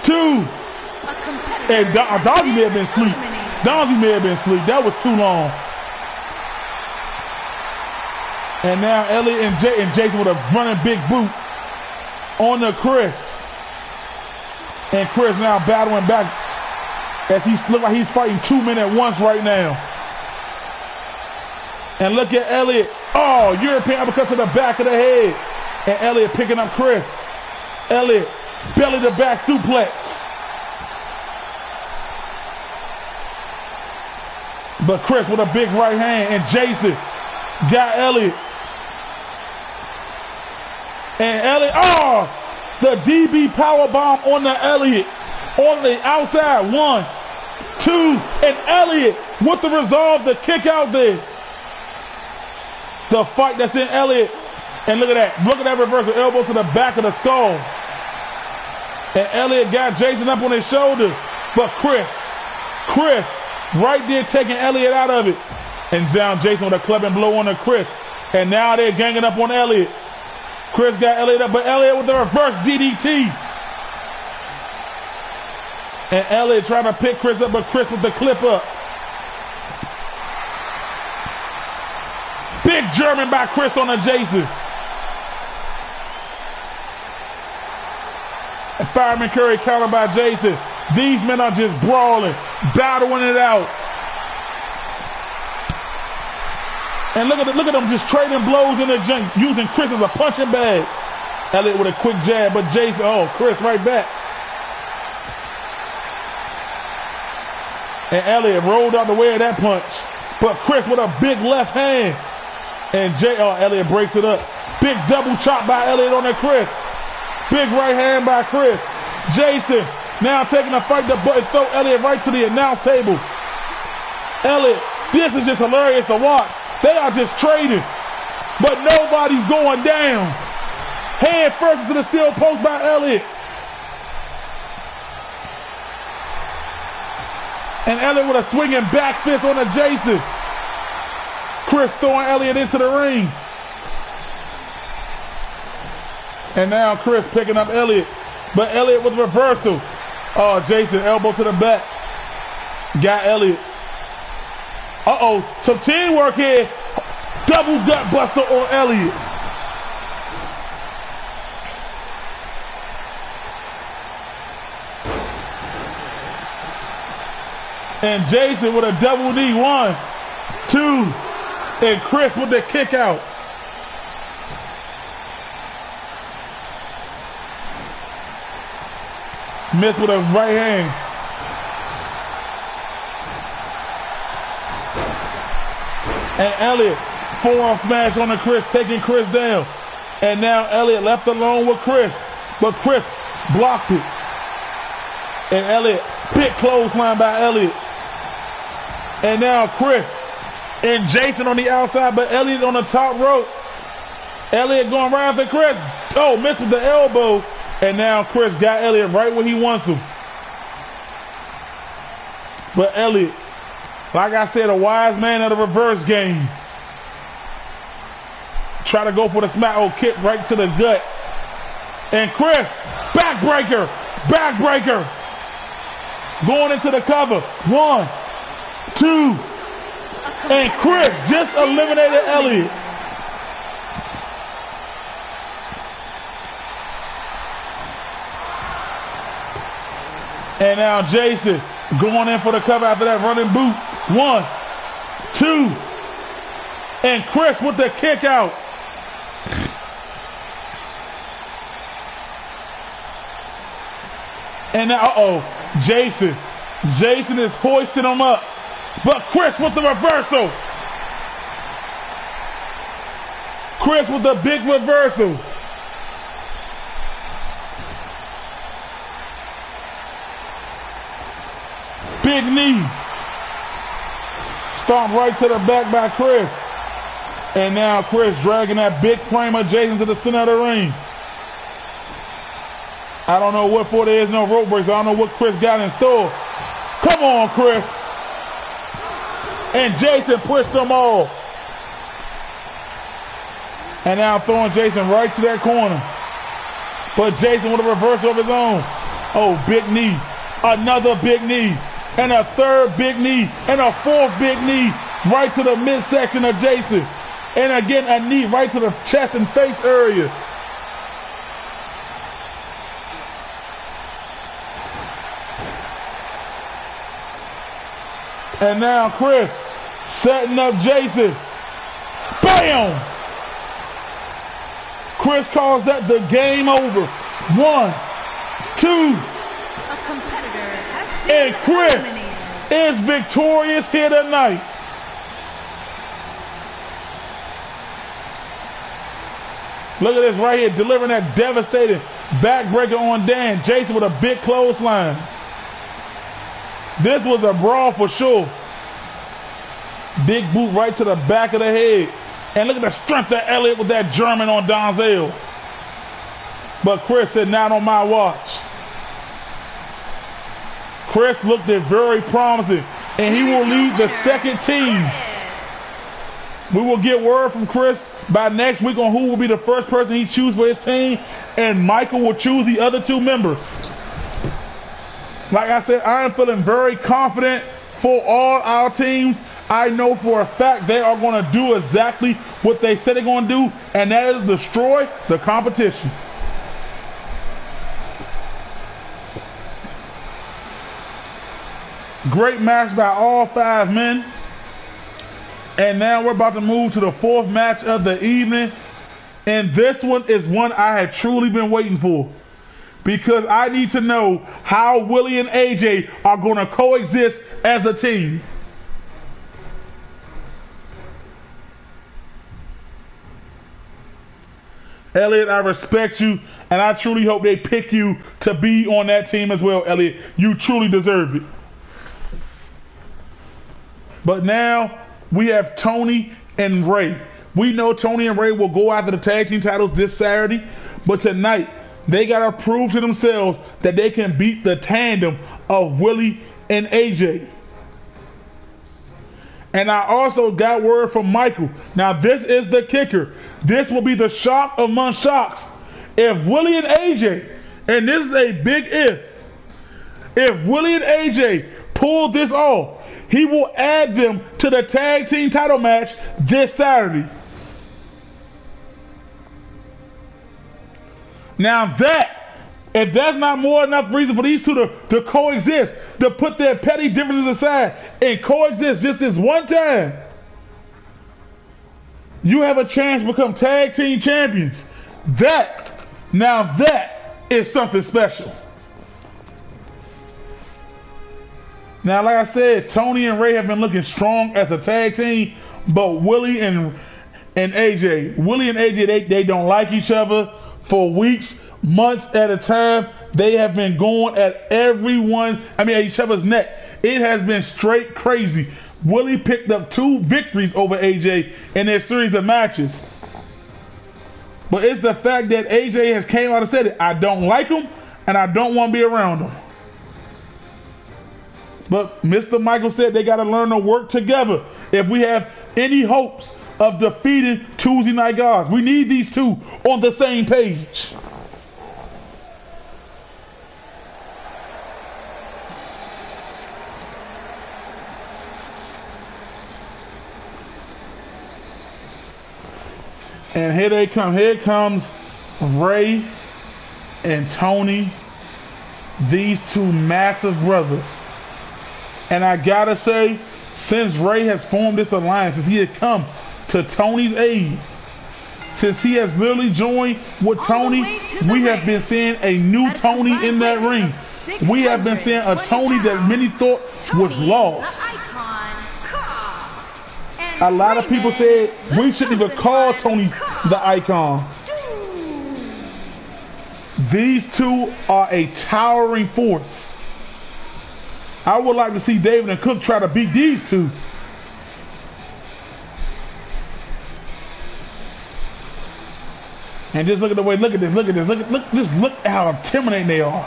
2. And Donzie may have been asleep. Donzie may have been asleep. That was too long. And now Elliott and Jason with a running big boot on the Chris. And Chris now battling back as he looks like he's fighting 2 men at once right now. And look at Elliott. Oh, European uppercut to the back of the head. And Elliott picking up Chris. Elliott, belly to back suplex. But Chris with a big right hand. And Jason got Elliott. And Elliott, the DB power bomb on the Elliott. On the outside, 1, 2. And Elliott with the resolve to kick out there. The fight that's in Elliott. And look at that. Look at that reversal. Elbow to the back of the skull. And Elliott got Jason up on his shoulder. But Chris right there taking Elliott out of it. And down Jason with a clubbing blow on the Chris. And now they're ganging up on Elliott. Chris got Elliott up, but Elliott with the reverse DDT. And Elliott trying to pick Chris up, but Chris with the clip up. Big German by Chris on the Jason. And Fireman Curry counter by Jason. These men are just brawling, battling it out. And look at them just trading blows in the junk, using Chris as a punching bag. Elliott with a quick jab, but Jason, Chris right back. And Elliott rolled out the way of that punch. But Chris with a big left hand. And Elliott breaks it up. Big double chop by Elliott on that Chris. Big right hand by Chris. Jason now taking a fight to throw Elliott right to the announce table. Elliott, this is just hilarious to watch. They are just trading, but nobody's going down. Head first into the steel post by Elliott. And Elliott with a swinging back fist on a Jason. Chris throwing Elliott into the ring. And now Chris picking up Elliott. But Elliott with reversal. Oh, Jason, elbow to the back. Got Elliott. Uh-oh, some teamwork here. Double gut buster on Elliott. And Jason with a double knee. 1, 2. And Chris with the kick out. Missed with a right hand. And Elliott, forearm smash on the Chris, taking Chris down. And now Elliott left alone with Chris. But Chris blocked it. And Elliott, big clothesline by Elliott. And now Chris and Jason on the outside, but Elliott on the top rope. Elliott going right after Chris. Oh, missed with the elbow. And now Chris got Elliott right where he wants him. But Elliott, like I said, a wise man of the reverse game. Try to go for the smack. Oh, kick right to the gut. And Chris, backbreaker, backbreaker. Going into the cover. 1, 2. And Chris just eliminated Elliott. And now Jason going in for the cover after that running boot. 1, 2. And Chris with the kick out. And now, uh-oh, Jason. Jason is hoisting him up. But Chris with the reversal. Chris with the big reversal. Big knee. Stomp right to the back by Chris. And now Chris dragging that big frame of Jason to the center of the ring. I don't know what for. There is no rope breaks. I don't know what Chris got in store. Come on, Chris. And Jason pushed them all. And now throwing Jason right to that corner. But Jason with a reversal of his own. Oh, big knee. Another big knee. And a third big knee. And a fourth big knee. Right to the midsection of Jason. And again, a knee right to the chest and face area. And now Chris setting up Jason. Bam! Chris calls that the game over. 1, 2. A competitor has been And Chris eliminated. is victorious here tonight. Look at this right here, delivering that devastating backbreaker on Dan. Jason with a big clothesline. This was a brawl for sure. Big boot right to the back of the head. And look at the strength of Elliott with that German on Donzel. But Chris said, not on my watch. Chris looked at very promising. And he will lead the second team. We will get word from Chris by next week on who will be the first person he chooses for his team. And Michael will choose the other 2 members. Like I said, I am feeling very confident for all our teams. I know for a fact they are going to do exactly what they said they're going to do, and that is destroy the competition. Great match by all 5 men. And now we're about to move to the 4th match of the evening. And this one is one I had truly been waiting for. Because I need to know how Willie and AJ are going to coexist as a team. Elliott, I respect you, and I truly hope they pick you to be on that team as well, Elliott. You truly deserve it. But now we have Tony and Ray. We know Tony and Ray will go after the tag team titles this Saturday, but tonight they got to prove to themselves that they can beat the tandem of Willie and AJ. And I also got word from Michael. Now this is the kicker. This will be the shock among shocks. If Willie and AJ, and this is a big if Willie and AJ pull this off, he will add them to the tag team title match this Saturday. Now if that's not more enough reason for these two to coexist, to put their petty differences aside and coexist just this one time, you have a chance to become tag team champions. That is something special. Now, like I said, Tony and Ray have been looking strong as a tag team, but Willie and AJ, they don't like each other for weeks, months at a time. They have been going at each other's neck. It has been straight crazy. Willie picked up 2 victories over AJ in their series of matches. But it's the fact that AJ has came out and said it. I don't like him, and I don't want to be around him. But Mr. Michael said they got to learn to work together if we have any hopes of defeating Tuesday Night Gods. We need these two on the same page. And here they come. Here comes Ray and Tony. These two massive brothers. And I gotta say, since Ray has formed this alliance, since he had come to Tony's aid, since he has literally joined with Tony, we have been seeing a new Tony in that ring. We have been seeing a Tony that many thought was lost. A lot of people said we shouldn't even call Tony the Icon. These two are a towering force. I would like to see David and Cook try to beat these two. And just look at the way, look at this, look at how intimidating they are.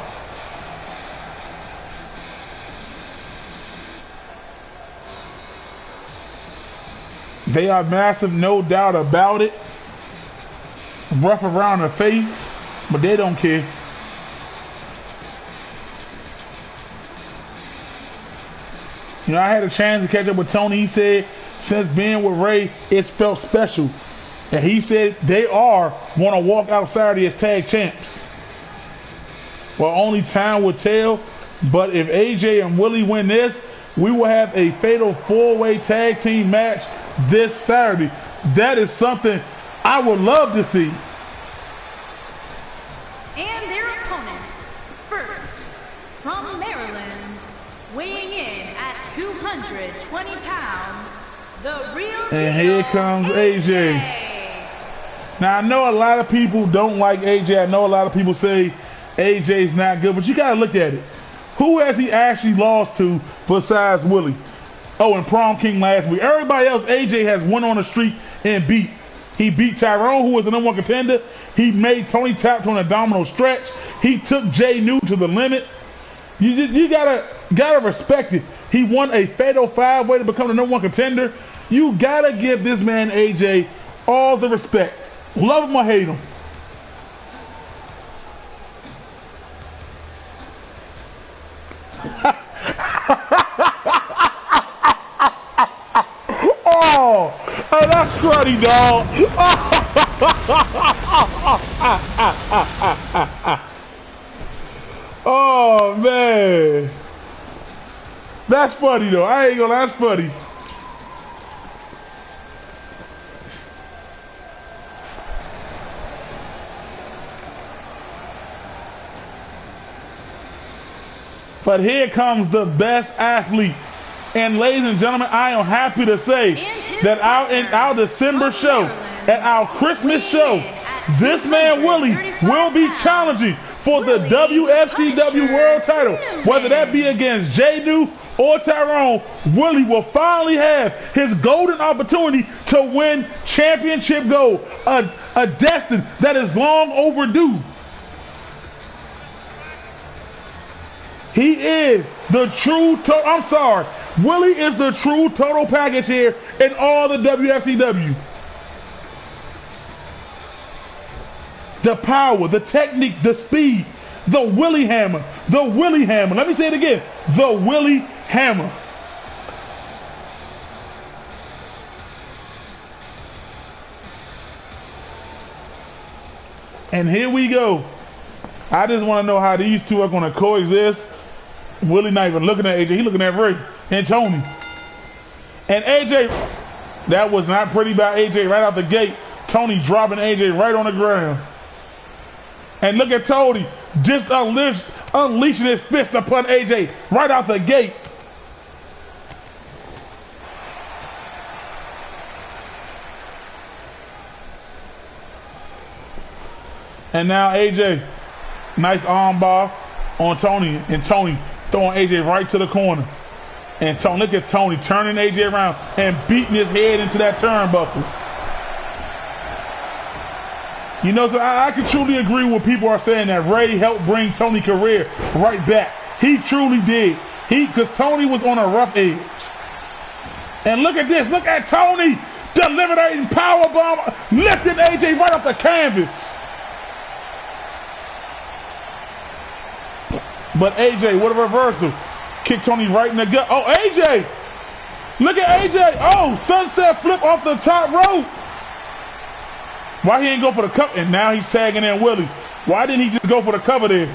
They are massive, no doubt about it. Rough around the face, but they don't care. You know, I had a chance to catch up with Tony. He said, since being with Ray, it's felt special. And he said they are going to walk out Saturday as tag champs. Well, only time will tell. But if AJ and Willie win this, we will have a fatal 4-way tag team match this Saturday. That is something I would love to see. And their opponents, first, from Maryland, weighing in at 220 pounds, the real deal, and here comes AJ. Now, I know a lot of people don't like AJ. I know a lot of people say AJ's not good, but you got to look at it. Who has he actually lost to besides Willie? Oh, and Prom King last week. Everybody else, AJ has won on the street and beat. He beat Tyrone, who was the #1 contender. He made Tony tap to an abdominal stretch. He took Jay New to the limit. You gotta respect it. He won a fatal 5-way to become the #1 contender. You gotta give this man AJ all the respect. Love him or hate him. Oh, hey, that's cruddy, dog. Oh, man. That's funny, though. I ain't gonna lie, that's funny. But here comes the best athlete. And ladies and gentlemen, I am happy to say that in our December show, at our Christmas show, this man Willie will be challenging for the WFCW World title. Whether that be against Jay New or Tyrone, Willie will finally have his golden opportunity to win championship gold, a destiny that is long overdue. He is the true, Willie is the true total package here in all the WFCW. The power, the technique, the speed, the Willie Hammer, the Willie Hammer. Let me say it again, the Willie Hammer. And here we go. I just want to know how these two are going to coexist. Willie not even looking at AJ. He's looking at Ray and Tony. And AJ, that was not pretty by AJ right out the gate. Tony dropping AJ right on the ground. And look at Tony just unleashing his fist upon AJ right out the gate. And now AJ, nice arm bar on Tony, and Tony throwing AJ right to the corner. And Tony, look at Tony turning AJ around and beating his head into that turnbuckle. You know, so I can truly agree with people are saying that Ray helped bring Tony's career right back. He truly did. Because Tony was on a rough edge. And look at this. Look at Tony delivering a power bomb, lifting AJ right off the canvas. But AJ, what a reversal. Kick Tony right in the gut. Oh, AJ! Look at AJ. Oh, sunset flip off the top rope. Why he ain't go for the cover? And now he's tagging in Willie. Why didn't he just go for the cover there?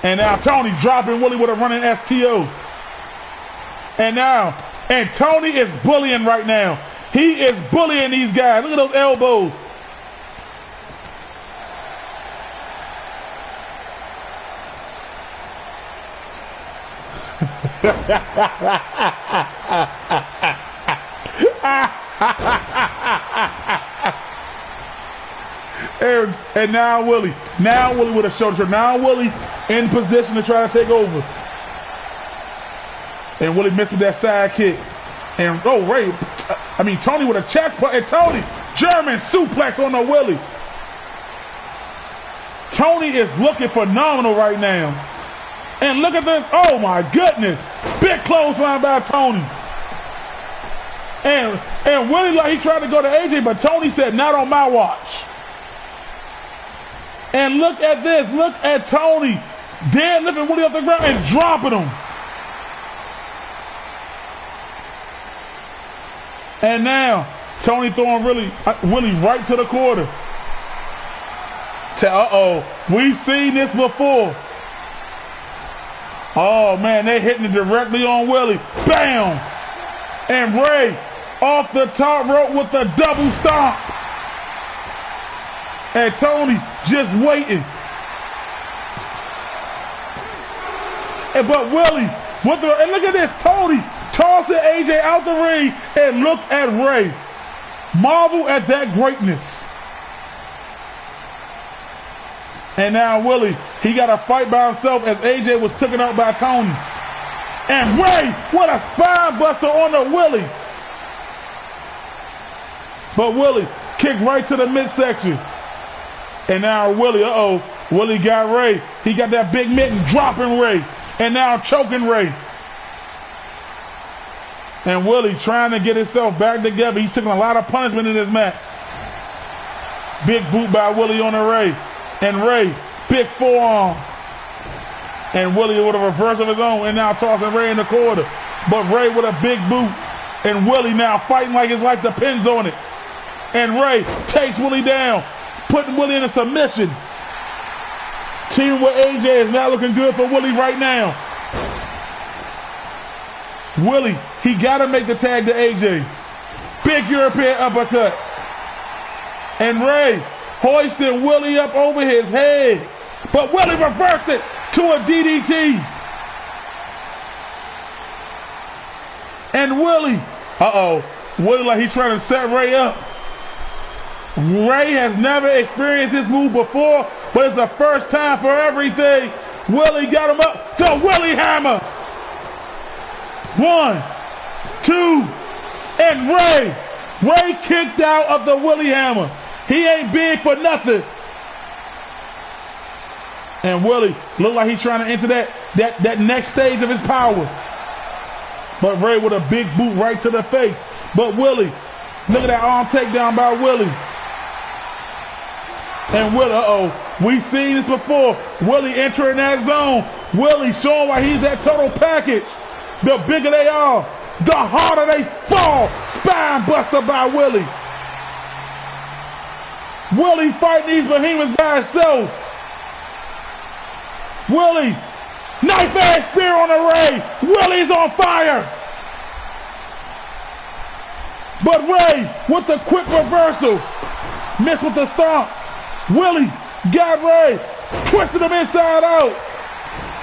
And now Tony dropping Willie with a running STO. And Tony is bullying right now. He is bullying these guys. Look at those elbows. and now Willie with a shoulder. Now Willie in position to try to take over. And Willie missed with that side kick. And Tony with a chest punch. And Tony, German suplex on the Willie. Tony is looking phenomenal right now. And look at this. Oh my goodness. Big clothesline by Tony. And Willie, like he tried to go to AJ, but Tony said, not on my watch. And look at this. Look at Tony deadlifting Willie off the ground and dropping him. And now Tony throwing Willie right to the quarter. We've seen this before. Oh man, they're hitting it directly on Willie. Bam! And Ray off the top rope with the double stomp. And Tony just waiting. But Willie, and look at this, Tony tossing AJ out the ring, and look at Ray. Marvel at that greatness. And now Willie, he got a fight by himself as AJ was taken out by Tony. And Ray, what a spine buster on the Willie. But Willie kicked right to the midsection. And now Willie, Willie got Ray. He got that big mitten dropping Ray. And now choking Ray. And Willie trying to get himself back together. He's taking a lot of punishment in this match. Big boot by Willie on the Ray. And Ray, big forearm. And Willie with a reverse of his own. And now tossing Ray in the corner. But Ray with a big boot. And Willie now fighting like his life depends on it. And Ray takes Willie down, putting Willie in a submission. Team with AJ is not looking good for Willie right now. Willie, he got to make the tag to AJ. Big European uppercut. And Ray hoisting Willie up over his head. But Willie reversed it to a DDT. And Willie, Willie like he's trying to set Ray up. Ray has never experienced this move before, but it's the first time for everything. Willie got him up to Willie Hammer. 1, 2, and Ray kicked out of the Willie Hammer. He ain't big for nothing. And Willie looked like he's trying to enter that next stage of his power. But Ray with a big boot right to the face. But Willie, look at that arm takedown by Willie. And Willie, we've seen this before. Willie entering that zone. Willie showing why he's that total package. The bigger they are, the harder they fall. Spine buster by Willie. Willie fighting these behemoths by himself. Willie, knife edge spear on the Ray. Willie's on fire. But Ray with the quick reversal. Missed with the stomp. Willie got Ray. Twisted him inside out.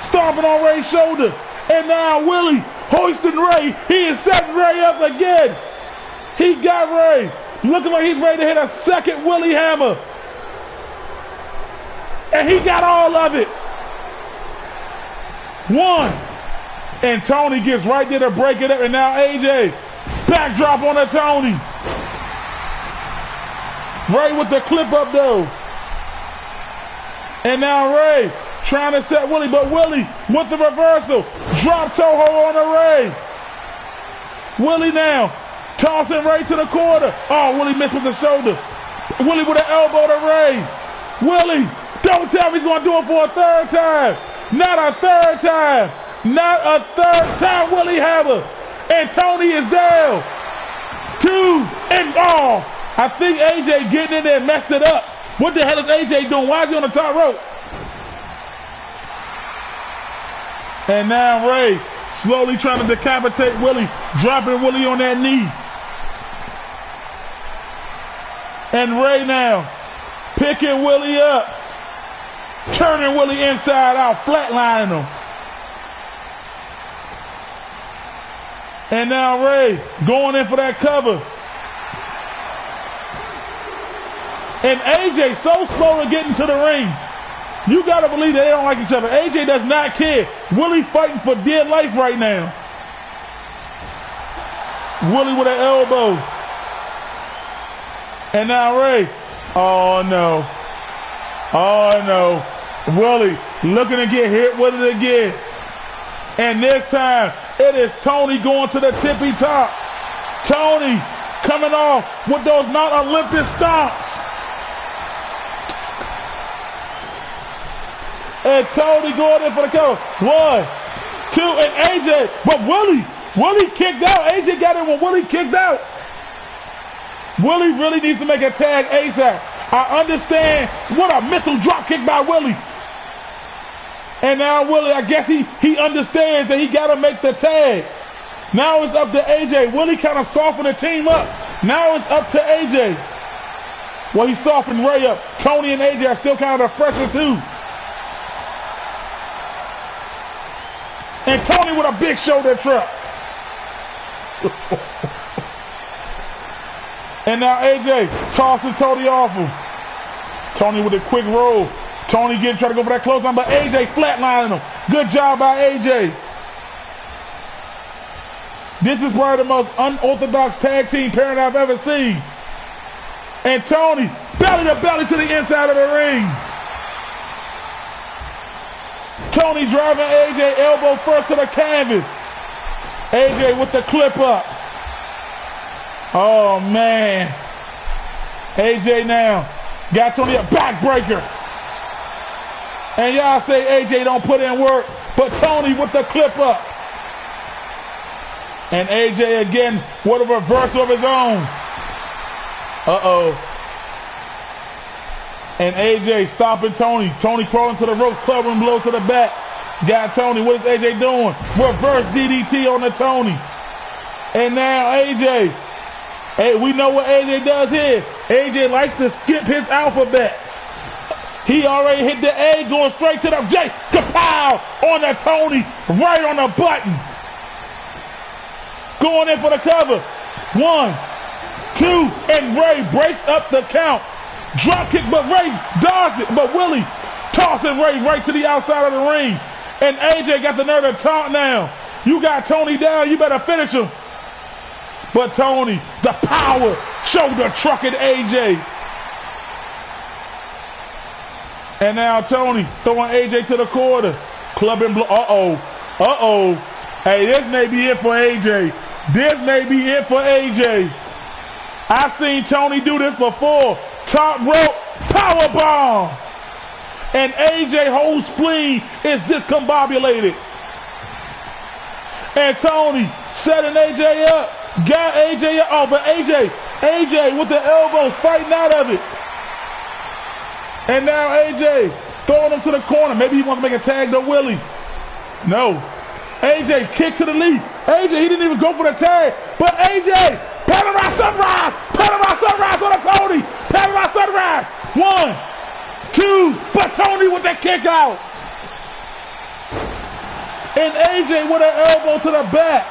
Stomping on Ray's shoulder. And now Willie hoisting Ray. He is setting Ray up again. He got Ray. Looking like he's ready to hit a second Willie hammer. And he got all of it. One. And Tony gets right there to break it up. And now AJ. Backdrop on the Tony. Ray with the clip up though. And now Ray trying to set Willie. But Willie with the reversal. Drop toe hold on the Ray. Willie now. Tossing Ray to the corner. Oh, Willie missed with the shoulder. Willie with an elbow to Ray. Willie, don't tell me he's going to do it for a third time. Not a third time. Not a third time, Willie hammer. And Tony is down. 2 and all. I think AJ getting in there messed it up. What the hell is AJ doing? Why is he on the top rope? And now Ray slowly trying to decapitate Willie. Dropping Willie on that knee. And Ray now picking Willie up. Turning Willie inside out. Flatlining him. And now Ray going in for that cover. And AJ so slow to get into the ring. You got to believe that they don't like each other. AJ does not care. Willie fighting for dear life right now. Willie with an elbow. And now Ray. Oh no. Oh no. Willie looking to get hit with it again. And this time it is Tony going to the tippy top. Tony coming off with those Mount Olympus stomps. And Tony going in for the cover. 1, 2, and AJ. But Willie kicked out. AJ got in when Willie kicked out. Willie really needs to make a tag ASAP. I understand what a missile drop kick by Willie. And now Willie, I guess he understands that he got to make the tag. Now it's up to AJ. Willie kind of softened the team up. Now it's up to AJ. Well, he softened Ray up. Tony and AJ are still kind of the fresher too. And Tony with a big shoulder trap. And now AJ tossing Tony off him. Tony with a quick roll. Tony trying to go for that clothesline, but AJ flatlining him. Good job by AJ. This is probably the most unorthodox tag team pairing I've ever seen. And Tony, belly to belly to the inside of the ring. Tony driving AJ elbow first to the canvas. AJ with the clip up. Oh man. AJ now got Tony a backbreaker. And y'all say AJ don't put in work, but Tony with the clip up. And AJ again with a reversal of his own. Uh-oh. And AJ stopping Tony. Tony crawling to the ropes, clubbing blow to the back. Got Tony. What is AJ doing? Reverse DDT on the Tony. And now AJ. Hey, we know what AJ does here. AJ likes to skip his alphabets. He already hit the A, going straight to the J. Kapow! On the Tony, right on the button. Going in for the cover. 1, 2, and Ray breaks up the count. Drop kick, but Ray dodged it. But Willie tossing Ray right to the outside of the ring. And AJ got the nerve to taunt now. You got Tony down, you better finish him. But Tony, the power, shoulder trucking AJ. And now Tony throwing AJ to the corner. Clubbing blow. Uh-oh. Uh-oh. Hey, this may be it for AJ. This may be it for AJ. I've seen Tony do this before. Top rope power bomb. And AJ whole spleen is discombobulated. And Tony setting AJ up. Got AJ up. Oh, but AJ with the elbows fighting out of it. And now AJ throwing him to the corner. Maybe he wants to make a tag to Willie. No. AJ kick to the knee. AJ, he didn't even go for the tag. But AJ, Panama Sunrise on a Tony. Panama Sunrise. 1, 2, but Tony with the kick out. And AJ with an elbow to the back.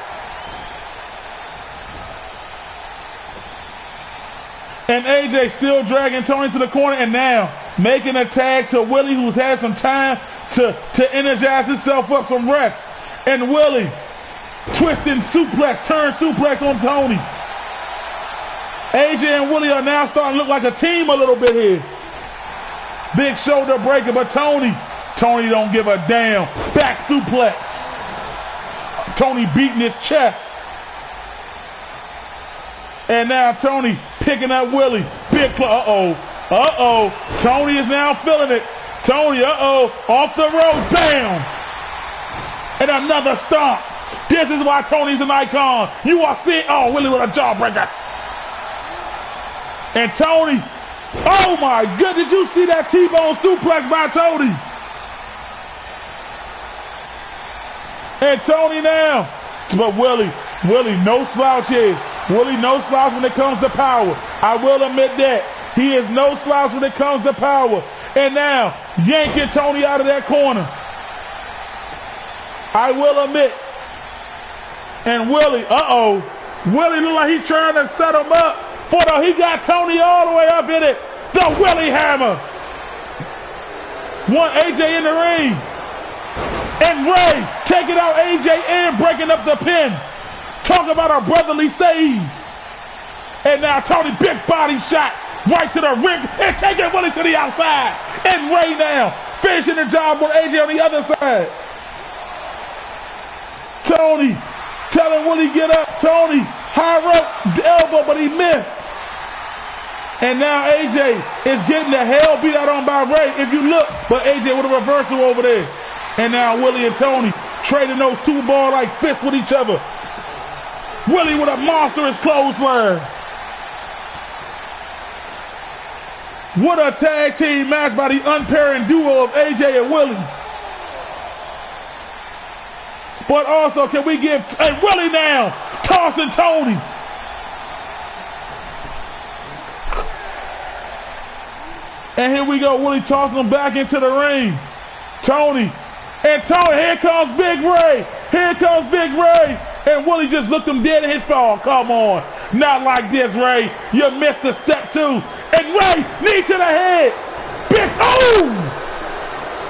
And AJ still dragging Tony to the corner, and now making a tag to Willie, who's had some time to energize himself up, some rest. And Willie twisting suplex, turn suplex on Tony. AJ and Willie are now starting to look like a team a little bit here. Big shoulder breaker, but Tony don't give a damn. Back suplex. Tony beating his chest. And now Tony picking up Willie. Big uh-oh. Tony is now feeling it. Tony, off the rope, bam. And another stomp. This is why Tony's an icon. You are seeing, Willie with a jawbreaker. And Tony, oh my God, did you see that T-bone suplex by Tony? And Tony now, but Willie, no slouch here. Willie, no slouch when it comes to power. I will admit that. He is no slouch when it comes to power. And now, yanking Tony out of that corner. I will admit. And Willie, Willie look like he's trying to set him up. He got Tony all the way up in it. The Willie Hammer. One AJ in the ring. And Ray taking out AJ and breaking up the pin. Talk about a brotherly save. And now Tony, big body shot right to the rim and taking Willie to the outside. And Ray now finishing the job with AJ on the other side. Tony telling Willie get up. Tony high rope elbow, but he missed. And now AJ is getting the hell beat out on by Ray. If you look, but AJ with a reversal over there. And now Willie and Tony trading those Super Bowl like fists with each other. Willie with a monstrous clothesline. What a tag team match by the unpairing duo of AJ and Willie. But also, can we give Willie now tossing Tony. And here we go, Willie tossing him back into the ring. Tony, here comes Big Ray. Here comes Big Ray. And Willie just looked him dead in his fall. Come on. Not like this, Ray. You missed the step two. And Ray, knee to the head. Big,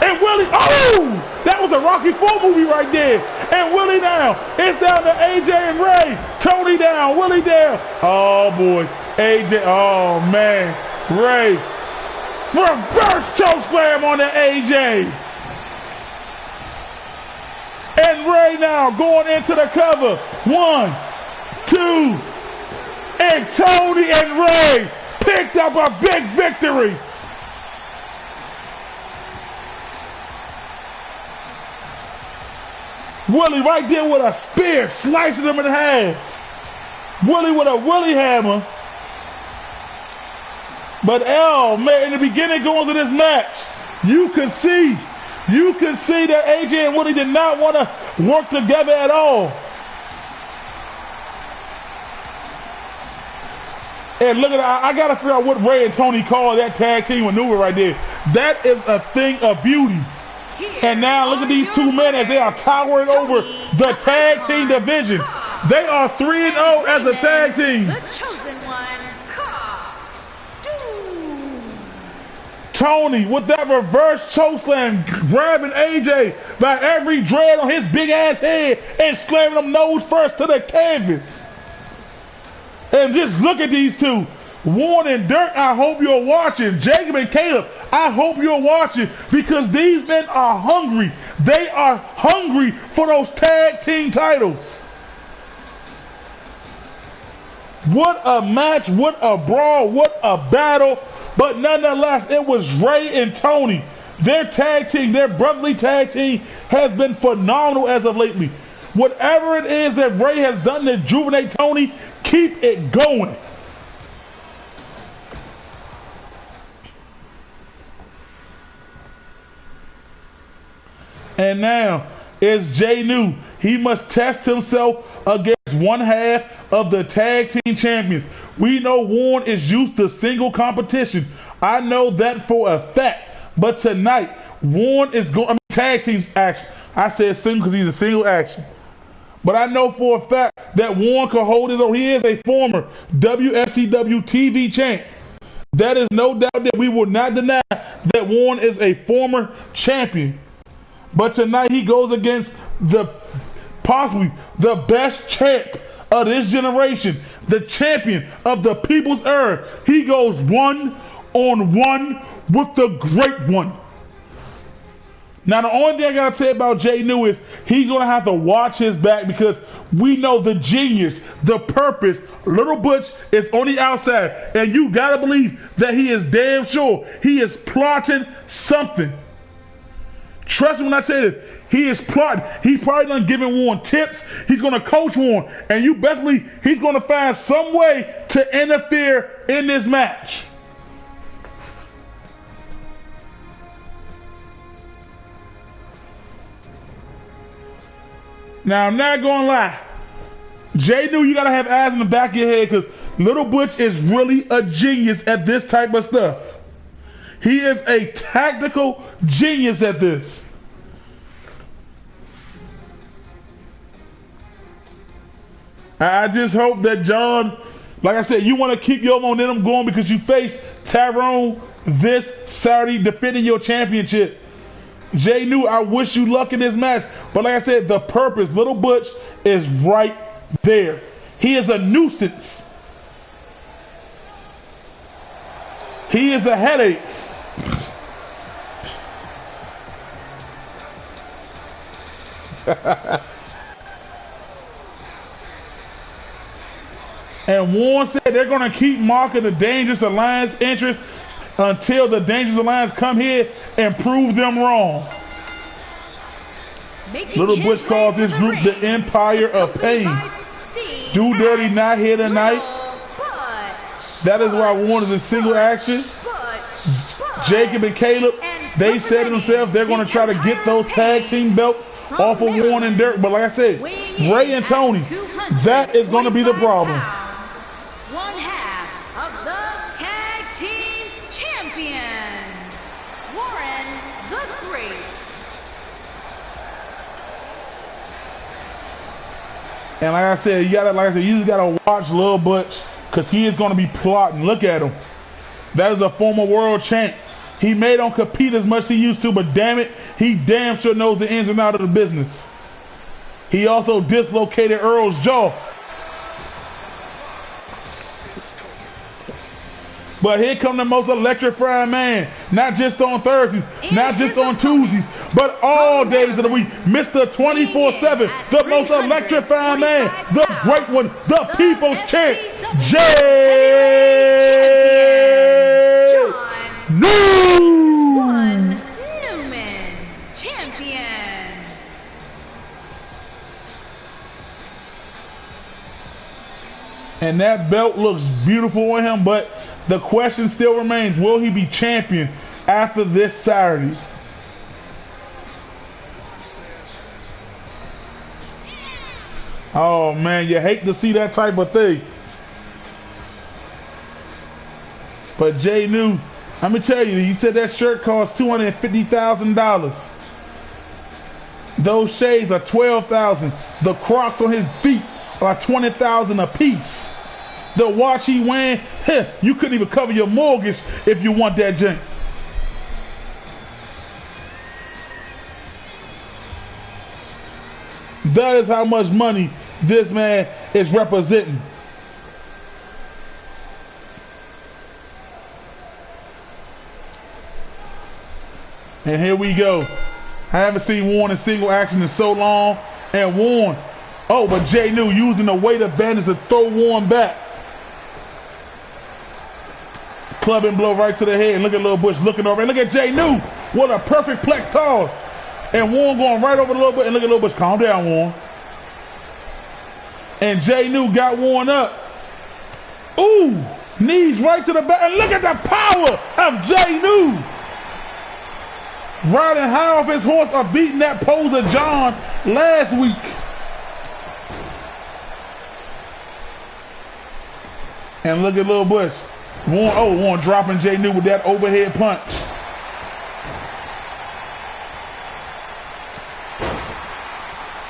And Willie, that was a Rocky IV movie right there. And Willie now. It's down to AJ and Ray. Tony down, Willie down. Oh, boy. AJ, oh, man. Ray. Reverse chokeslam on the AJ. And Ray now going into the cover. 1, 2. And Tony and Ray picked up a big victory. Willie right there with a spear, slicing him in half. Willie with a Willie hammer. But man, in the beginning going to this match, you could see that AJ and Willie did not want to work together at all. And look at that, I got to figure out what Ray and Tony call that tag team maneuver right there. That is a thing of beauty. And now look at these two men as they are towering over the tag team division. They are 3-0 as a tag team. The chosen one, Tony with that reverse chokeslam, grabbing AJ by every dread on his big ass head and slamming him nose first to the canvas. And just look at these two. Warren and Dirk, I hope you're watching. Jacob and Caleb, I hope you're watching because these men are hungry. They are hungry for those tag team titles. What a match, what a brawl, what a battle. But nonetheless, it was Ray and Tony. Their tag team, their brotherly tag team has been phenomenal as of lately. Whatever it is that Ray has done to rejuvenate Tony, keep it going. And now it's Jay New. He must test himself against one half of the tag team champions. We know Warren is used to single competition. I know that for a fact. But tonight, Warren is going, tag team action. I said single because he's a single action. But I know for a fact that Warren can hold his own. He is a former Wfcw TV champ. That is no doubt that we will not deny that Warren is a former champion. But tonight he goes against possibly the best champ of this generation, the champion of the people's era. He goes one-on-one with the great one. Now the only thing I gotta say about Jay New is he's gonna have to watch his back because we know the genius, the purpose, Little Butch is on the outside, and you gotta believe that he is damn sure he is plotting something. Trust me when I say this. He is plotting. He probably done giving Warren tips. He's going to coach Warren. And you best believe he's going to find some way to interfere in this match. Now, I'm not going to lie. Jay New, you got to have eyes in the back of your head because Little Butch is really a genius at this type of stuff. He is a tactical genius at this. I just hope that John, like I said, you want to keep your momentum going because you face Tyrone this Saturday defending your championship. Jay New, I wish you luck in this match. But like I said, the purpose, Little Butch is right there. He is a nuisance. He is a headache. And Warren said they're going to keep marking the Dangerous Alliance interest until the Dangerous Alliance come here and prove them wrong. Little Butch calls this group the Empire of Pain. Do Dirty not here tonight. That is why Warren is in single action. Jacob and Caleb, they said to themselves they're going to try to get those tag team belts off of Warren and Dirk. But like I said, Ray and Tony, that is going to be the problem. One half of the tag team champions, Warren the Great. And like I said, you just gotta watch Lil Butch because he is going to be plotting. Look at him. That is a former world champ. He may don't compete as much as he used to, but damn it, he damn sure knows the ins and outs of the business. He also dislocated Earl's jaw. But here come the most electrifying man, not just on Thursdays, not just on Tuesdays, but all days of the week. Mr. 24/7, the most electrifying man, the great one, the people's champ, Jay New. Newman, champion. And that belt looks beautiful on him, but the question still remains, will he be champion after this Saturday? Oh man, you hate to see that type of thing. But Jay New, let me tell you, he said that shirt costs $250,000. Those shades are $12,000. The Crocs on his feet are $20,000 a piece. The watch he wearing, you couldn't even cover your mortgage if you want that junk. That is how much money this man is representing. And here we go. I haven't seen Warren in single action in so long. And Warren, oh, but Jay New using the weight advantage to throw Warren back. Clubbing blow right to the head. Look at Lil Bush looking over. And look at Jay New. What a perfect plex toss. And Warren going right over the Lil Bush. And look at Lil Bush. Calm down, Warren. And Jay New got Warren up. Ooh, knees right to the back. And look at the power of Jay New. Riding high off his horse or beating that poser John last week. And look at Lil Bush. Warren dropping Jay New with that overhead punch.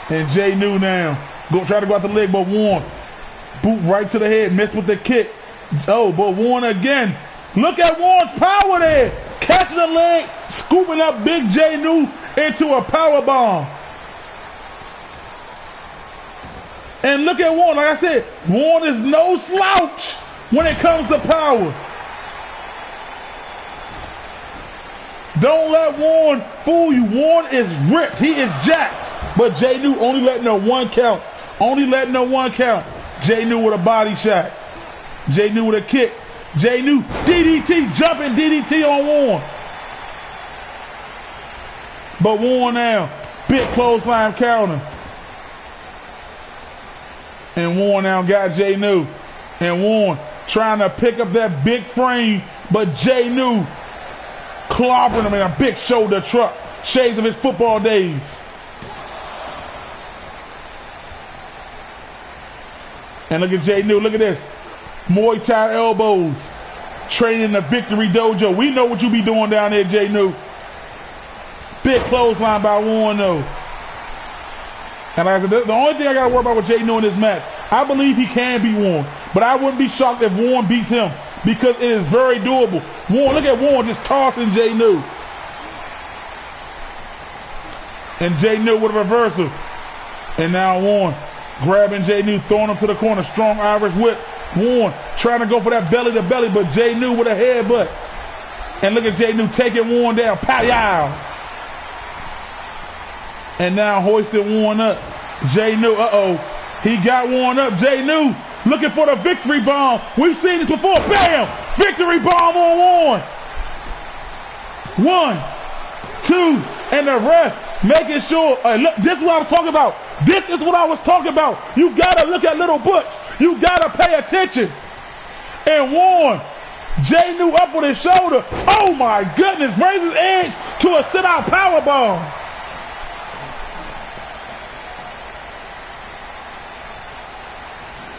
And Jay New now. Try to go out the leg, but Warren. Boot right to the head. Miss with the kick. Oh, but Warren again. Look at Warren's power there. Catching the leg. Scooping up big Jay New into a power bomb. And look at Warren. Like I said, Warren is no slouch when it comes to power. Don't let Warren fool you. Warren is ripped. He is jacked. But Jay New only letting her one count. Only letting her one count. Jay New with a body shot. Jay New with a kick. Jay New DDT, jumping DDT on Warren. But Warren now, big clothesline counter. And Warren now got Jay New. And Warren trying to pick up that big frame, but Jay New clobbering him in a big shoulder truck. Shades of his football days. And look at Jay New, look at this. Muay Thai elbows. Training in the Victory Dojo. We know what you be doing down there, Jay New. Big clothesline by Warren though. And like I said, the only thing I got to worry about with Jay New in this match, I believe he can beat Warren. But I wouldn't be shocked if Warren beats him because it is very doable. Warren, look at Warren just tossing Jay New. And Jay New with a reversal. And now Warren grabbing Jay New, throwing him to the corner. Strong Irish whip. Warren trying to go for that belly to belly, but Jay New with a headbutt. And look at Jay New taking Warren down. Pow-yow. And now hoisting Warren up. Jay New, he got Warren up. Jay New looking for the victory bomb. We've seen this before. Bam! Victory bomb on Warren. 1, 2, and the ref making sure. Look, this is what I was talking about. This is what I was talking about. You gotta look at Little Butch. You gotta pay attention. And Warren, Jay New up on his shoulder. Oh my goodness! Raises edge to a sit-out power bomb.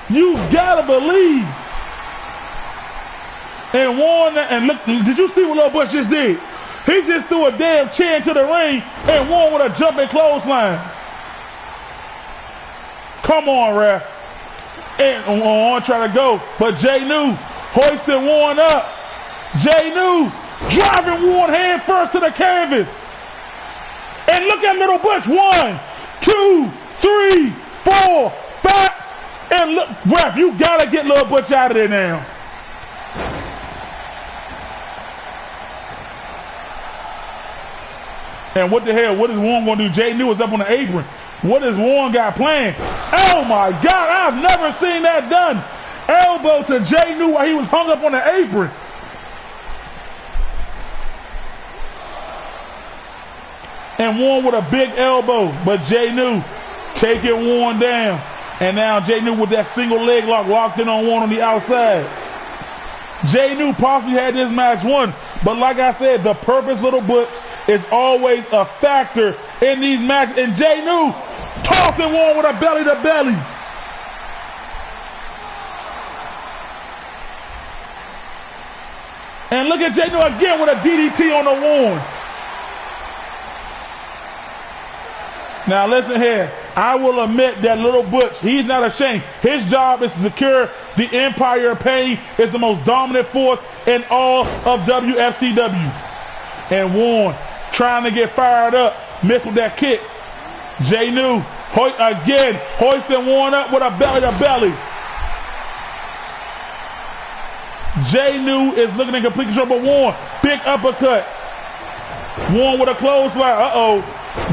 You gotta believe. And Warren, and look, did you see what Lil Bush just did? He just threw a damn chair into the ring and Warren with a jumping clothesline. Come on, ref. And Warren trying to go, but Jay New hoisting Warren up. Jay New driving Warren head first to the canvas. And look at Little Bush. 1, 2, 3, 4, 5. And look, ref, you gotta get Lil Butch out of there now. And what the hell? What is Warren gonna do? Jay New is up on the apron. What is Warren got planned? Oh my God, I've never seen that done. Elbow to Jay New while he was hung up on the apron. And Warren with a big elbow, but Jay New taking Warren down. And now Jay New with that single leg lock locked in on Warren on the outside. Jay New possibly had this match won, but like I said, the purpose Little Butch is always a factor in these matches. And Jay New tossing Warren with a belly to belly. And look at Jay New again with a DDT on the Warren. Now listen here. I will admit that Little Butch, he's not ashamed. His job is to secure the Empire of Pain. Is the most dominant force in all of WFCW. And Warren trying to get fired up. Missed with that kick. Jay New again hoisting Warren up with a belly to belly. Jay New is looking in complete control, but Warren, big uppercut. Warren with a clothesline. Uh-oh.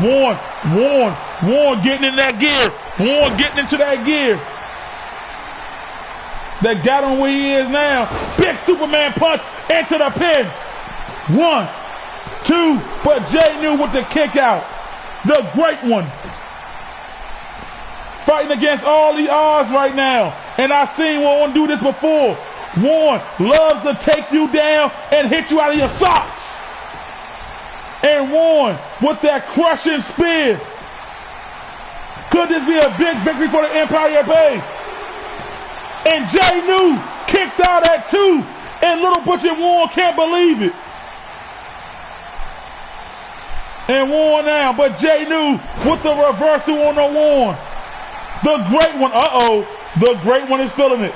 Warren getting in that gear. Warren getting into that gear. That got him where he is now. Big Superman punch into the pin. 1, 2, but Jay knew with the kick out. The great one. Fighting against all the odds right now. And I've seen Warren do this before. Warren loves to take you down and hit you out of your socks. And Warren with that crushing spear. Could this be a big victory for the Empire Bay? And Jay New kicked out at 2. And Little Butch and Warren can't believe it. And Warren now, but Jay New with the reversal on the Warren. The great one, the great one is feeling it.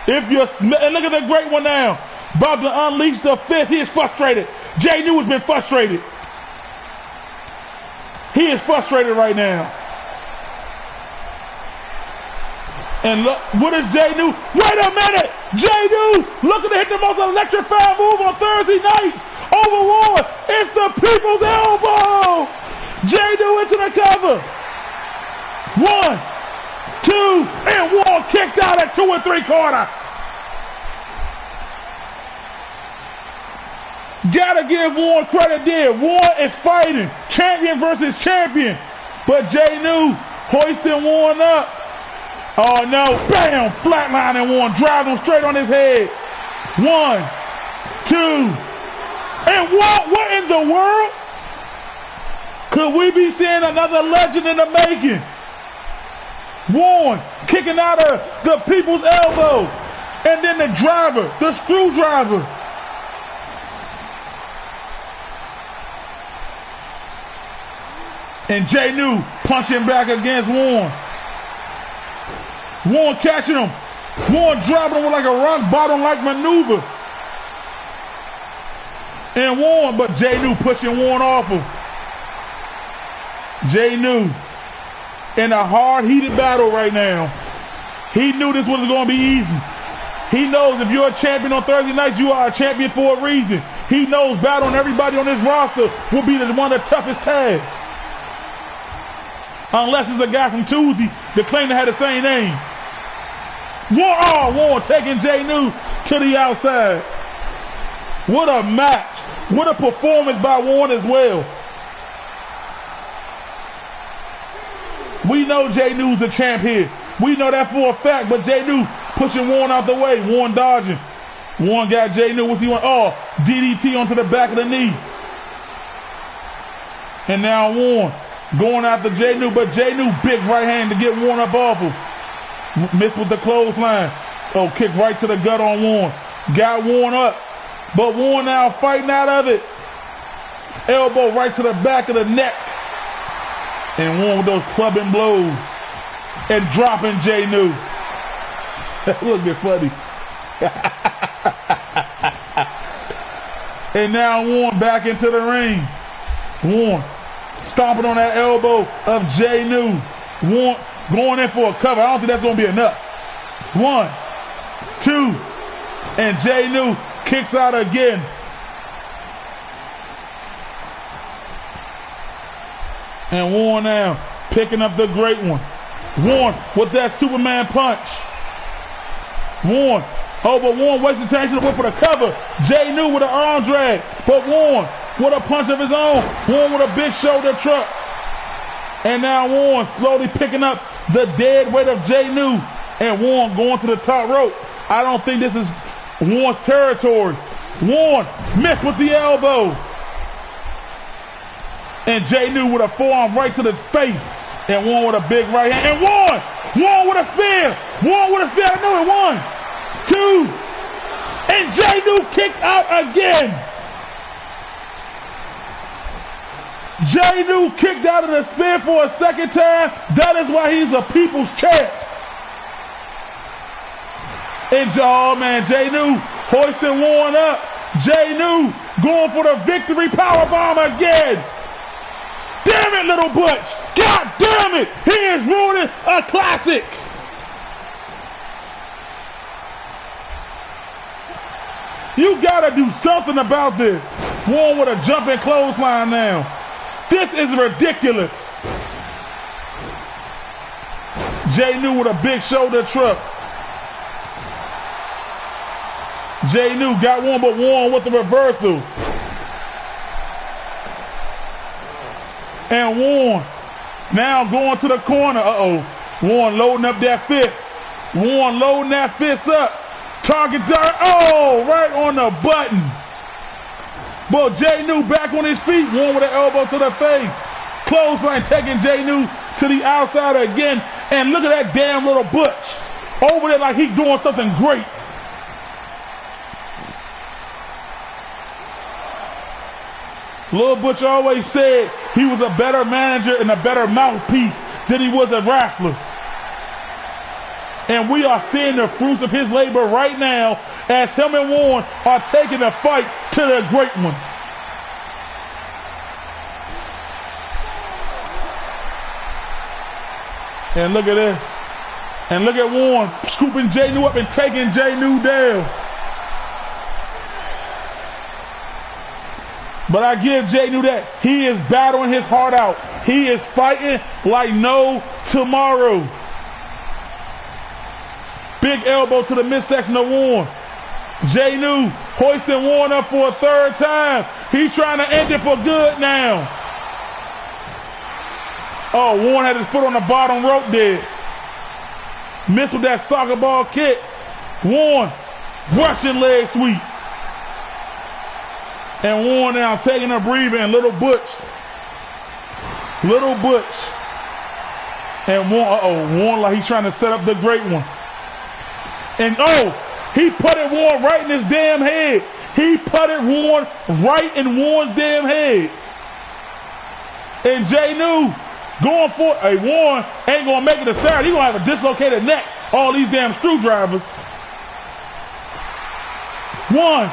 And look at the great one now. About to unleash the fist. He is frustrated. Jay New has been frustrated. He is frustrated right now. And look, what is Jay New? Wait a minute! Jay New looking to hit the most electrifying move on Thursday nights over Warren. It's the people's elbow! Jay New into the cover. 1, 2, and Warren kicked out at 2 3/4. Gotta give Warren credit there. Warren is fighting. Champion versus champion. But Jay New hoisting Warren up. Oh no, bam! Flatlining Warren, driving him straight on his head. 1, 2, and what in the world? Could we be seeing another legend in the making? Warren kicking out of the people's elbow. And then the driver, the screwdriver. And Jay New punching back against Warren. Warren catching him. Warren dropping him with like a rock bottom like maneuver. And Warren, but Jay New pushing Warren off him. Jay New in a hard, heated battle right now. He knew this wasn't going to be easy. He knows if you're a champion on Thursday nights, you are a champion for a reason. He knows battling everybody on this roster will be one of the toughest tasks. Unless it's a guy from Tuesday that claimed to have the same name. Warren taking Jay New to the outside. What a match. What a performance by Warren as well. We know Jay New's the champ here. We know that for a fact, but Jay New pushing Warren out the way. Warren dodging. Warren got Jay New. What's he want? Oh, DDT onto the back of the knee. And now Warren going after Jay New, but Jay New big right hand to get Warren up off him. Missed with the clothesline. Oh, kick right to the gut on Warren. Got Warren up. But Warren now fighting out of it. Elbow right to the back of the neck. And Warren with those clubbing blows. And dropping Jay New. Look at funny. And now Warren back into the ring. Warren stomping on that elbow of Jay New. Warren going in for a cover. I don't think that's going to be enough. 1, 2, and Jay New kicks out again. And Warren now picking up the great one. Warren with that Superman punch. Warren. Oh, but Warren wasting time to whip for the cover. Jay New with an arm drag. But Warren with a punch of his own. Warren with a big shoulder truck. And now Warren slowly picking up the dead weight of Jay New. And Warren going to the top rope. I don't think this is Warren's territory. Warren missed with the elbow. And Jay New with a forearm right to the face. And Warren with a big right hand. And Warren with a spear. Warren with a spear. I know it. 1, 2. And Jay New kicked out again. Jay New kicked out of the spear for a second time. That is why he's a people's champ. And oh man, Jay New hoisting Warren up. Jay New going for the victory powerbomb again. Damn it, Little Butch. God damn it. He is ruining a classic. You gotta do something about this. Warren with a jumping clothesline now. This is ridiculous. Jay New with a big shoulder truck. Jay New got one, but Warren with the reversal. And Warren now going to the corner. Warren loading up that fist. Warren loading that fist up. Target dart. Oh, right on the button. But Jay New back on his feet. Warren with an elbow to the face. Clothesline taking Jay New to the outside again. And look at that damn little Butch over there like he's doing something great. Little Butch always said he was a better manager and a better mouthpiece than he was a wrestler. And we are seeing the fruits of his labor right now as him and Warren are taking the fight to the great one. And look at this. And look at Warren scooping Jay New up and taking Jay New down. But I give Jay New that. He is battling his heart out. He is fighting like no tomorrow. Big elbow to the midsection of Warren. Jay New hoisting Warren up for a third time. He's trying to end it for good now. Oh, Warren had his foot on the bottom rope there. Missed with that soccer ball kick. Warren, Russian leg sweep. And Warren now taking a breather. Little Butch. Little Butch. And Warren, Warren like he's trying to set up the great one. And he putted Warren right in his damn head. He putted Warren right in Warren's damn head. And Jay New going for it. Warren ain't going to make it a Saturday. He's going to have a dislocated neck. All these damn screwdrivers. 1,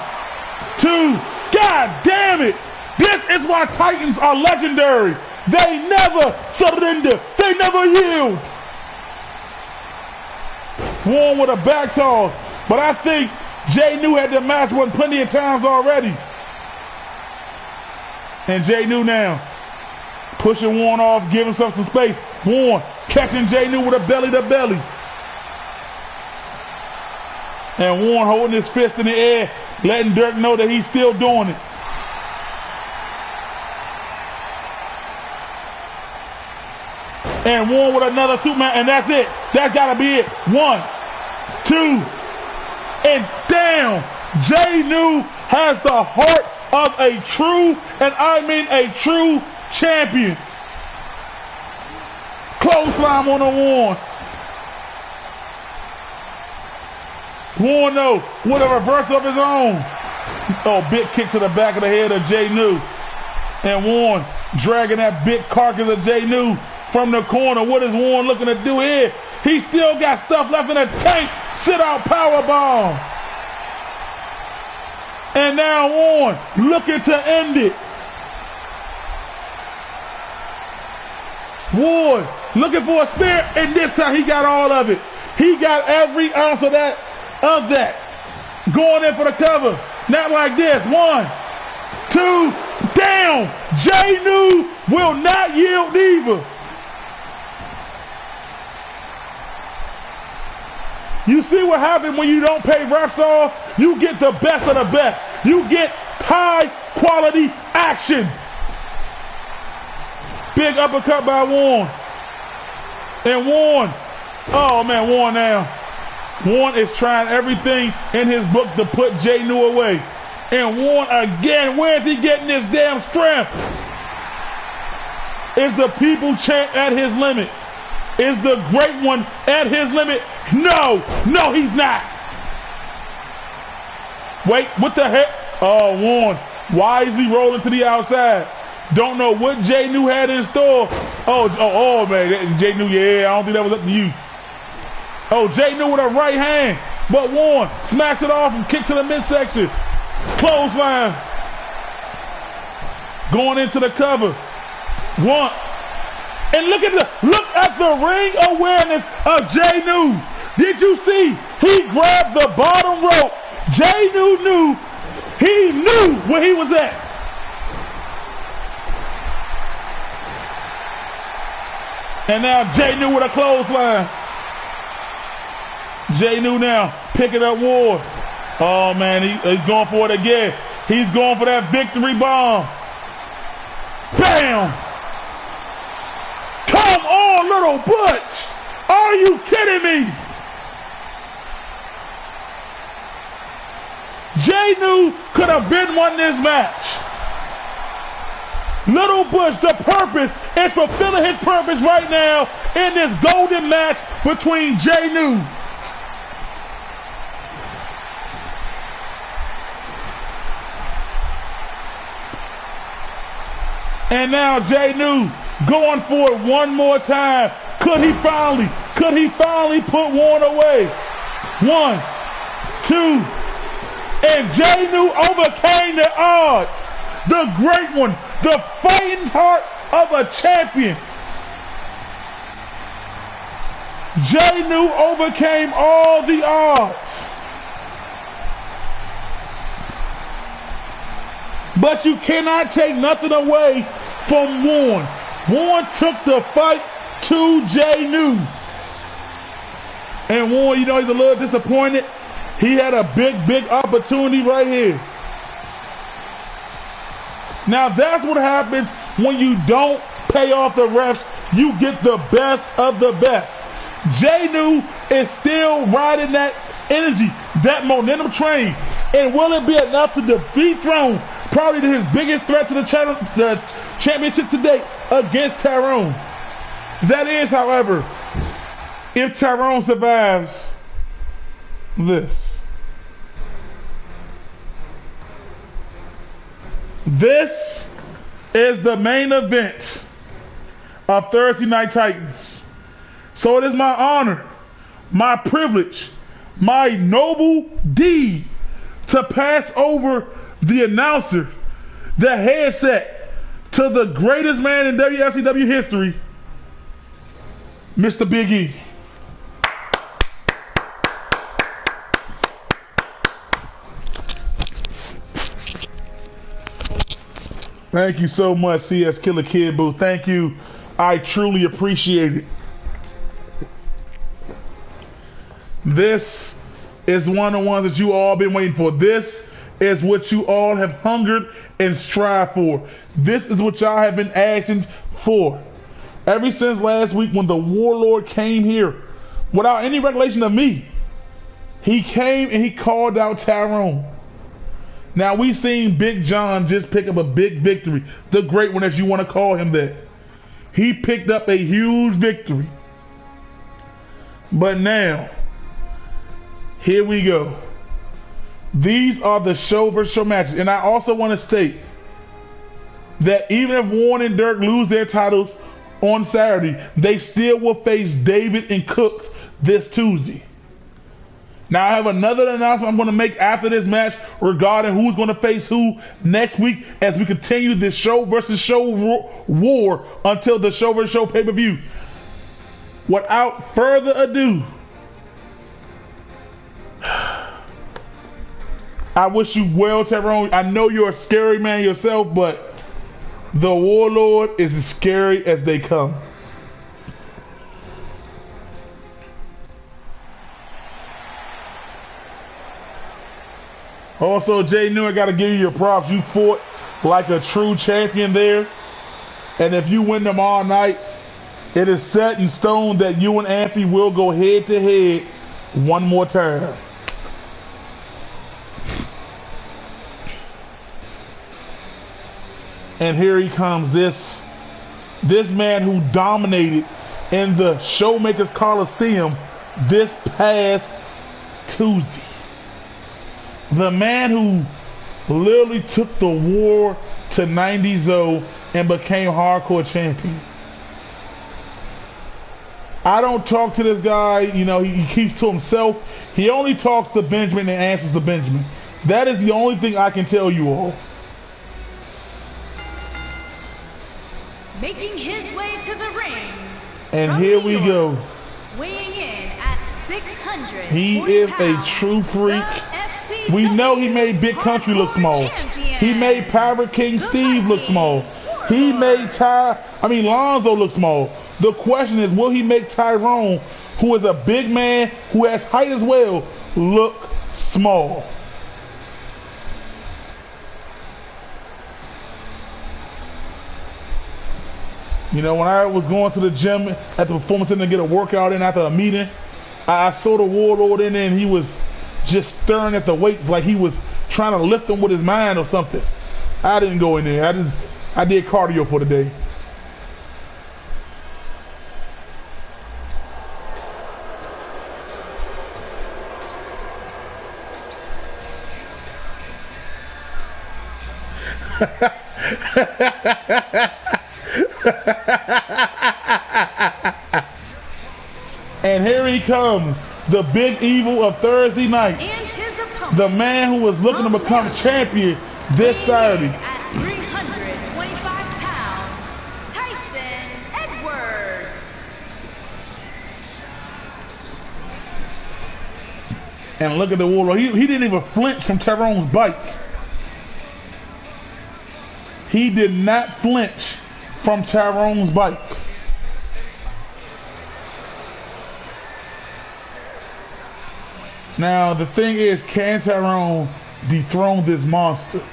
2. God damn it. This is why Titans are legendary. They never surrender. They never yield. Warren with a back toss. But I think Jay New had the match won plenty of times already. And Jay New now pushing Warren off, giving himself some space. Warren catching Jay New with a belly to belly. And Warren holding his fist in the air, letting Dirk know that he's still doing it. And Warren with another Superman, and that's it. That's got to be it. 1, 2, and down. Jay New has the heart of a true, and I mean a true champion. Clothesline on the Warren. Warren though with a reversal of his own. Oh, big kick to the back of the head of Jay New. And Warren dragging that big carcass of Jay New from the corner. What is Warren looking to do here? He still got stuff left in the tank. Sit out powerbomb. And now Warren looking to end it. Warren looking for a spear, and this time he got all of it. He got every ounce of that. Going in for the cover. Not like this. 1, 2, down. Jay New will not yield either. You see what happens when you don't pay refs off? You get the best of the best. You get high quality action. Big uppercut by Warren. And Warren. Oh man, Warren now. Warren is trying everything in his book to put Jay New away. And Warren again, where's he getting this damn strength? Is the people champ at his limit? Is the great one at his limit? No, he's not. Wait, what the heck? Oh, Warren, why is he rolling to the outside? Don't know what Jay New had in store. Oh man, Jay New, yeah, I don't think that was up to you. Oh, Jay New with a right hand, but Warren smacks it off and kick to the midsection. Clothesline. Going into the cover. 1. And look at the ring awareness of Jay New. Did you see? He grabbed the bottom rope. Jay New knew where he was at. And now Jay New with a clothesline. Jay New now picking up Ward. Oh man, he's going for it again. He's going for that victory bomb. Bam! Come on, little Butch! Are you kidding me? Jay New could have been won this match. Little Butch, the purpose, is fulfilling his purpose right now in this golden match between Jay New. And now Jay New going for it one more time. Could he finally put Warren away? 1, 2, and Jay New overcame the odds. The great one, the fighting heart of a champion. Jay New overcame all the odds. But you cannot take nothing away from Warren. Warren took the fight to Jay New. And Warren, you know, he's a little disappointed. He had a big opportunity right here. Now that's what happens when you don't pay off the refs. You get the best of the best. Jay New is still riding that energy, that momentum train. And will it be enough to defeat Throne? Probably his biggest threat to the championship to date against Tyrone. That is, however, if Tyrone survives this. This is the main event of Thursday Night Titans. So it is my honor, my privilege, my noble deed to pass over the announcer, the headset, to the greatest man in WFCW history, Mr. Big E. Thank you so much, CS Killer Kid Boo. Thank you. I truly appreciate it. This is one of the ones that you all been waiting for. This is what you all have hungered and strived for. This is what y'all have been asking for. Ever since last week when the Warlord came here, without any regulation of me, he came and he called out Tyrone. Now we've seen Big John just pick up a big victory. The great one, as you want to call him that. He picked up a huge victory. But now, here we go. These are the show versus show matches. And I also want to state that even if Warren and Dirk lose their titles on Saturday, they still will face David and Cooks this Tuesday. Now I have another announcement I'm going to make after this match regarding who's going to face who next week as we continue this show versus show war until the show versus show pay-per-view. Without further ado, I wish you well, Tyrone. I know you're a scary man yourself, but the Warlord is as scary as they come. Also, Jay New, I got to give you your props. You fought like a true champion there. And if you win them all night, it is set in stone that you and Anthony will go head to head one more time. And here he comes, this man who dominated in the Showmakers Coliseum this past Tuesday. The man who literally took the war to 90-0 and became hardcore champion. I don't talk to this guy, you know, he keeps to himself. He only talks to Benjamin and answers to Benjamin. That is the only thing I can tell you all. Making his way to the ring. And here we go. Weighing in at 600. He is a true freak. We know he made Big Country look small. He made Pirate King Steve look small. He made Lonzo look small. The question is, will he make Tyrone, who is a big man, who has height as well, look small? You know, when I was going to the gym at the Performance Center to get a workout in after a meeting, I saw the Warlord in there and he was just staring at the weights like he was trying to lift them with his mind or something. I didn't go in there. I did cardio for the day. And here he comes, the big evil of Thursday night. The man who was looking to become champion this Saturday. At 325 pounds, Tyson Edwards. And look at the Warlord. He didn't even flinch from Tyrone's bite. He did not flinch from Tyrone's bite. Now, the thing is, can Tyrone dethrone this monster?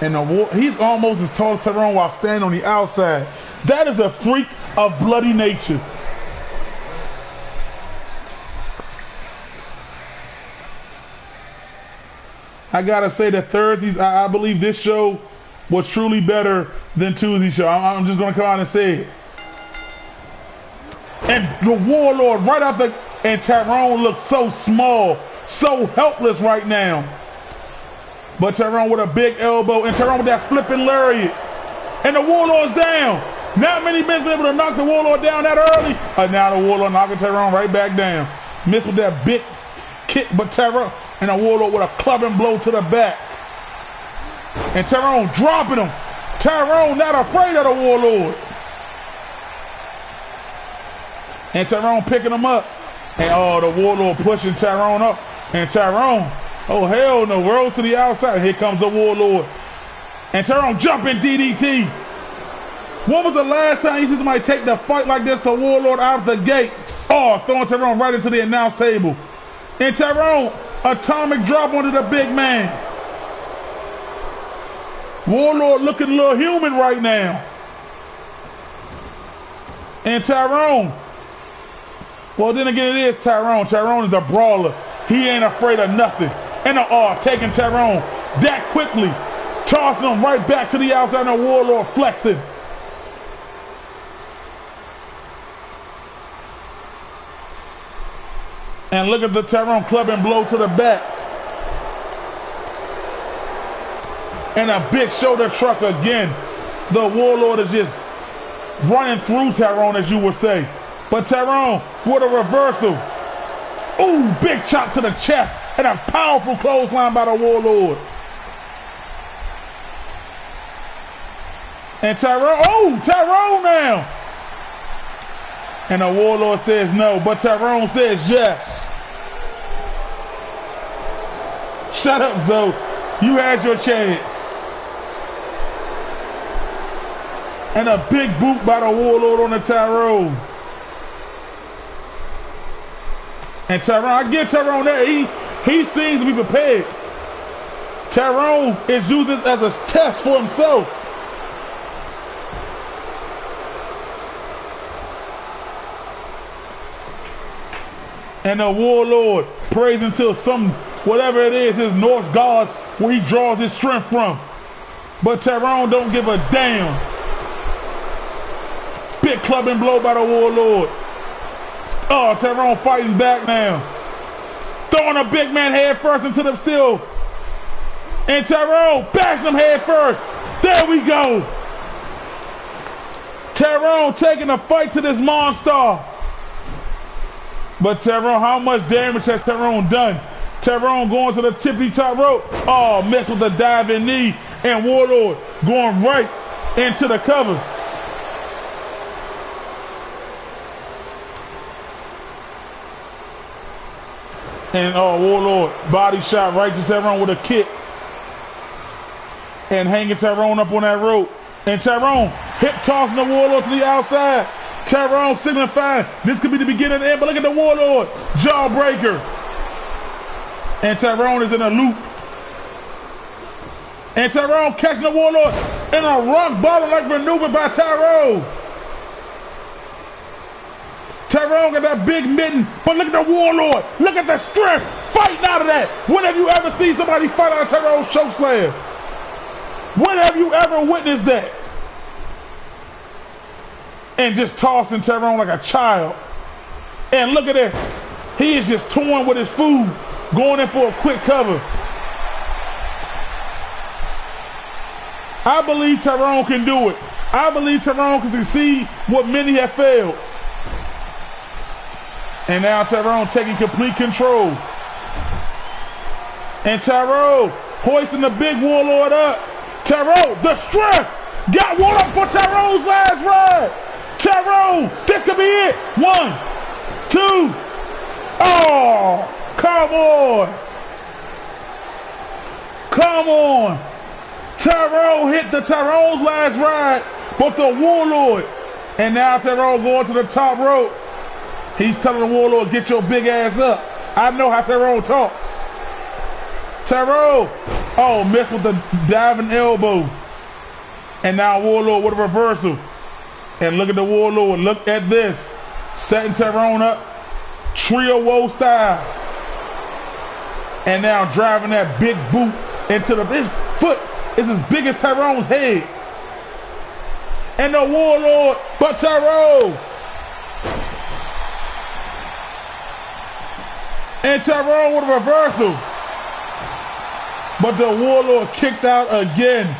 And he's almost as tall as Tyrone while standing on the outside. That is a freak of bloody nature. I gotta say that Thursdays, I believe this show was truly better than Tuesday's show. I'm just gonna come out and say it. And the Warlord right out the, and Tyrone looks so small, so helpless right now. But Tyrone with a big elbow, and Tyrone with that flipping lariat. And the Warlord's down. Not many men been able to knock the Warlord down that early. Now the Warlord knocking Tyrone right back down. Missed with that big kick, but Tyrone, and the Warlord with a clubbing blow to the back. And Tyrone dropping him. Tyrone not afraid of the Warlord. And Tyrone picking him up. And oh, the Warlord pushing Tyrone up. And Tyrone, oh hell no, rolls to the outside. Here comes the Warlord. And Tyrone jumping DDT. When was the last time you see somebody take the fight like this to Warlord out the gate? Oh, throwing Tyrone right into the announce table. And Tyrone, atomic drop onto the big man. Warlord looking a little human right now. And Tyrone, well then again it is Tyrone. Tyrone is a brawler. He ain't afraid of nothing. And taking Tyrone that quickly. Tossing him right back to the outside and the Warlord flexing. And look at the Tyrone club and blow to the back. And a big shoulder truck again. The Warlord is just running through Tyrone, as you would say. But Tyrone with a reversal. Ooh, big chop to the chest. And a powerful clothesline by the Warlord. And Tyrone, Tyrone now. And the Warlord says no, but Tyrone says yes. Shut up, Zoe. You had your chance. And a big boot by the Warlord on the Tyrone. And Tyrone, I give Tyrone that. He seems to be prepared. Tyrone is using this as a test for himself. And the Warlord prays until whatever it is, his Norse gods, where he draws his strength from. But Tyrone don't give a damn. Big clubbing blow by the Warlord. Oh, Tyrone fighting back now. Throwing a big man head first into the steel. And Tyrone backs him head first. There we go. Tyrone taking a fight to this monster. But Tyrone, how much damage has Tyrone done? Tyrone going to the tippy top rope. Oh, messed with the diving knee. And Warlord going right into the cover. And Warlord body shot right to Tyrone with a kick. and hanging Tyrone up on that rope. And Tyrone hip tossing the Warlord to the outside. Tyrone signifying this could be the beginning of the end, but look at the Warlord. Jawbreaker. And Tyrone is in a loop. And Tyrone catching the Warlord in a rock bottom like maneuver by Tyrone. Tyrone got that big mitten, but look at the Warlord. Look at the strength fighting out of that. When have you ever seen somebody fight out of Tyrone's chokeslam? When have you ever witnessed that? And just tossing Tyrone like a child. And look at this. He is just toying with his food, going in for a quick cover. I believe Tyrone can do it. I believe Tyrone can succeed what many have failed. And now Tyrone taking complete control. And Tyrone hoisting the big Warlord up. Tyrone, the strength, got one up for Tyrone's last ride. Tyrone, this could be it. 1, 2. Oh, come on. Come on. Tyrone hit the Tyrone's last ride, but the Warlord. And now Tyrone going to the top rope. He's telling the Warlord, get your big ass up. I know how Tyrone talks. Tyrone, oh, missed with the diving elbow. And now Warlord with a reversal. And look at the Warlord, look at this. Setting Tyrone up, trio woe style. And now driving that big boot into his foot is as big as Tyrone's head. And the Warlord, but Tyrone. And Tyrone with a reversal. But the Warlord kicked out again.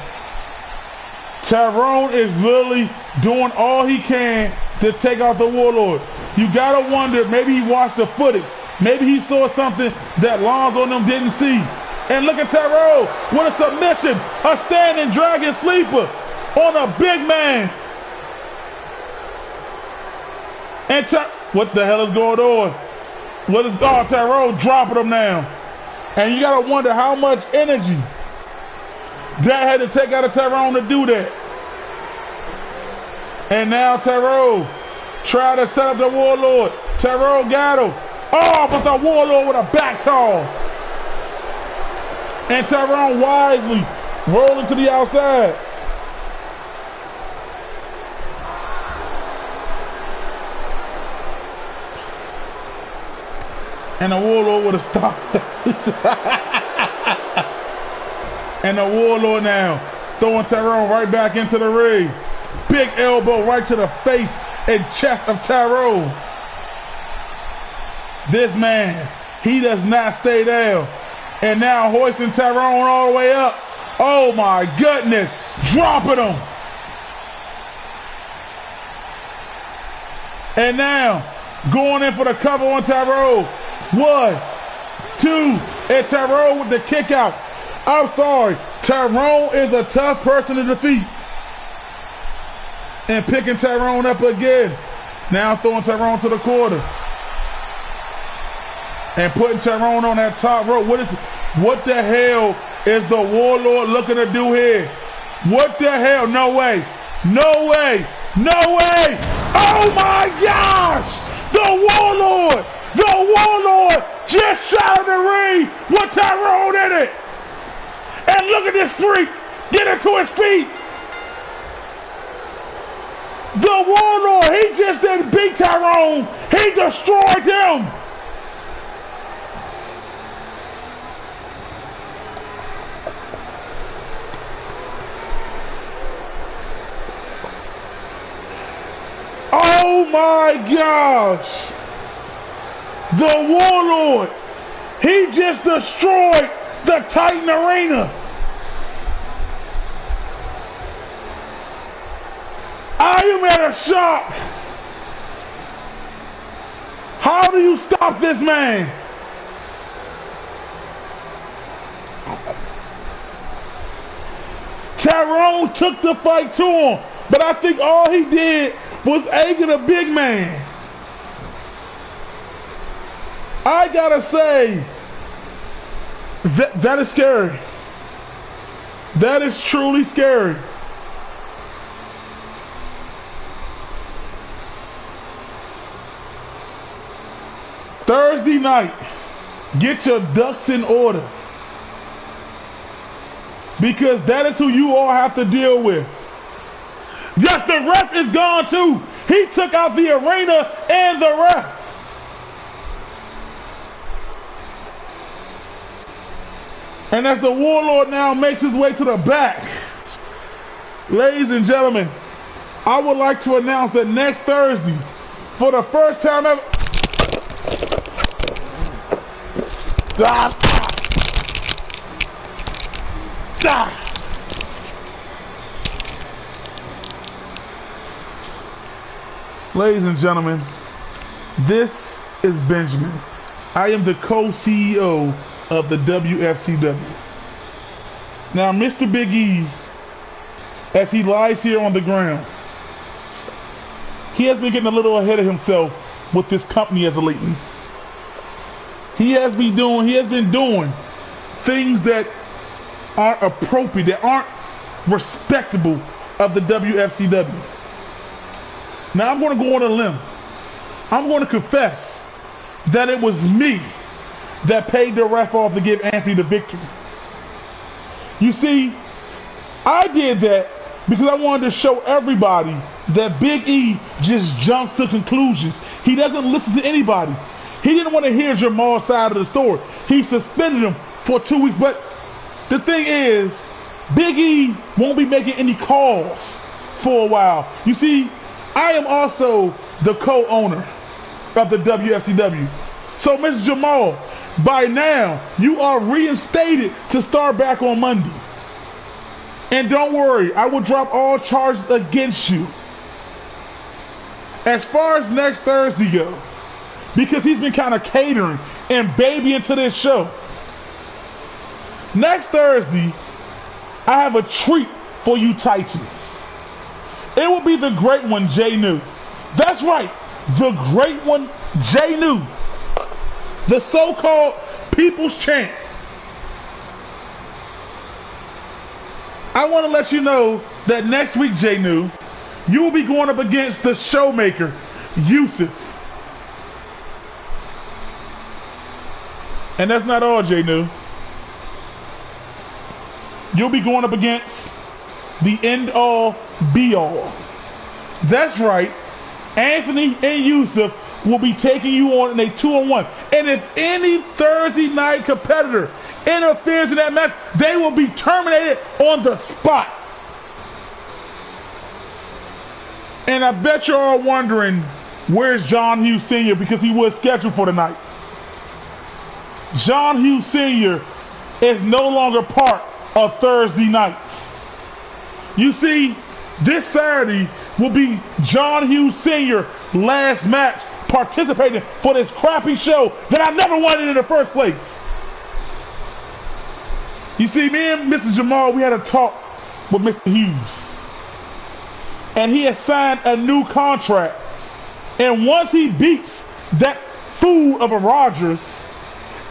Tyrone is literally doing all he can to take out the Warlord. You gotta wonder, maybe he watched the footage. Maybe he saw something that Lonzo and them didn't see. And look at Tyrone with a submission, a standing dragon sleeper on a big man. And what the hell is going on? What is Tyrone dropping him now? And you gotta wonder how much energy that had to take out of Tyrone to do that. And now Tyrone try to set up the Warlord. Tyrone got him. Oh, but the Warlord with a back toss. And Tyrone wisely rolling to the outside. And the Warlord would have stopped. And the Warlord now throwing Tyrone right back into the ring. Big elbow right to the face and chest of Tyrone. This man, he does not stay down. And now hoisting Tyrone all the way up. Oh my goodness, dropping him. And now going in for the cover on Tyrone. 1, 2, and Tyrone with the kick out. I'm sorry, Tyrone is a tough person to defeat. And picking Tyrone up again. Now throwing Tyrone to the quarter. And putting Tyrone on that top rope. What the hell is the Warlord looking to do here? What the hell? No way. No way. No way. Oh my gosh! The Warlord! The Warlord just shot in the ring with Tyrone in it. And look at this freak getting to his feet. The Warlord, he just didn't beat Tyrone. He destroyed him. Oh my gosh. The Warlord, he just destroyed the Titan Arena. I am at a shock. How do you stop this man? Tyrone took the fight to him, but I think all he did was egg the big man. I gotta say, that is scary. That is truly scary. Thursday night, get your ducks in order. Because that is who you all have to deal with. Yes, the ref is gone too. He took out the arena and the ref. And as the Warlord now makes his way to the back, ladies and gentlemen, I would like to announce that next Thursday, for the first time ever, ladies and gentlemen, this is Benjamin. I am the co-CEO of the Wfcw. Now, Mr. Big E, as he lies here on the ground, he has been getting a little ahead of himself with this company as of lately. He has been doing things that aren't appropriate, that aren't respectable of the Wfcw. Now I'm going to go on a limb. I'm going to confess that it was me that paid the ref off to give Anthony the victory. You see, I did that because I wanted to show everybody that Big E just jumps to conclusions. He doesn't listen to anybody. He didn't want to hear Jamal's side of the story. He suspended him for 2 weeks. But the thing is, Big E won't be making any calls for a while. You see, I am also the co-owner of the WFCW. So, Mr. Jamal, by now, you are reinstated to start back on Monday. And don't worry, I will drop all charges against you. As far as next Thursday goes, because he's been kind of catering and babying to this show. Next Thursday, I have a treat for you Titans. It will be the great one, Jay New. That's right, the great one, Jay New. The so-called People's Champ. I want to let you know that next week, Jay New, you will be going up against the showmaker, Yusuf. And that's not all, Jay New. You'll be going up against the end-all, be-all. That's right. Anthony and Yusuf will be taking you on in a 2-on-1. And if any Thursday night competitor interferes in that match, they will be terminated on the spot. And I bet you're all wondering, where's John Hughes Sr. because he was scheduled for tonight. John Hughes Sr. is no longer part of Thursday nights. You see, this Saturday will be John Hughes Sr. last match participating for this crappy show that I never wanted in the first place. You see, me and Mr. Jamal, we had a talk with Mr. Hughes. And he has signed a new contract. And once he beats that fool of a Rogers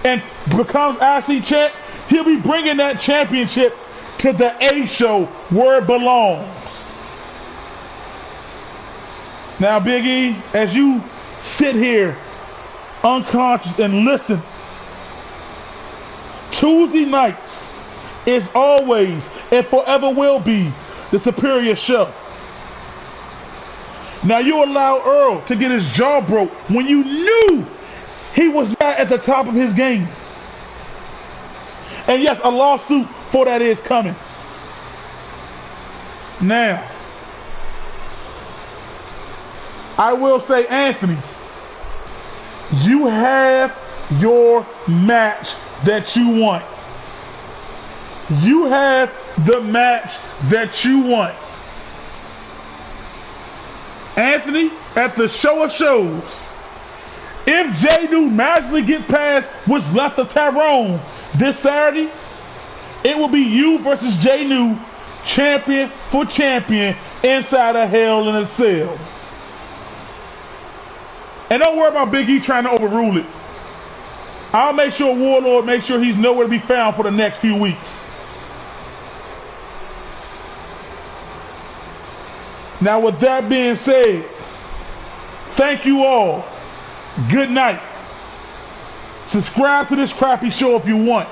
and becomes IC champ, he'll be bringing that championship to the A show where it belongs. Now, Big E, as you sit here unconscious and listen, Tuesday nights is always and forever will be the superior show. Now, you allow Earl to get his jaw broke when you knew he was not at the top of his game. And yes, a lawsuit for that is coming. Now, I will say, Anthony, you have your match that you want. You have the match that you want. Anthony, at the show of shows, if Jay New magically get past what's left of Tyrone this Saturday, it will be you versus Jay New, champion for champion, inside of Hell in a Cell. And don't worry about Big E trying to overrule it. I'll make sure Warlord makes sure he's nowhere to be found for the next few weeks. Now, with that being said, thank you all. Good night. Subscribe to this crappy show if you want.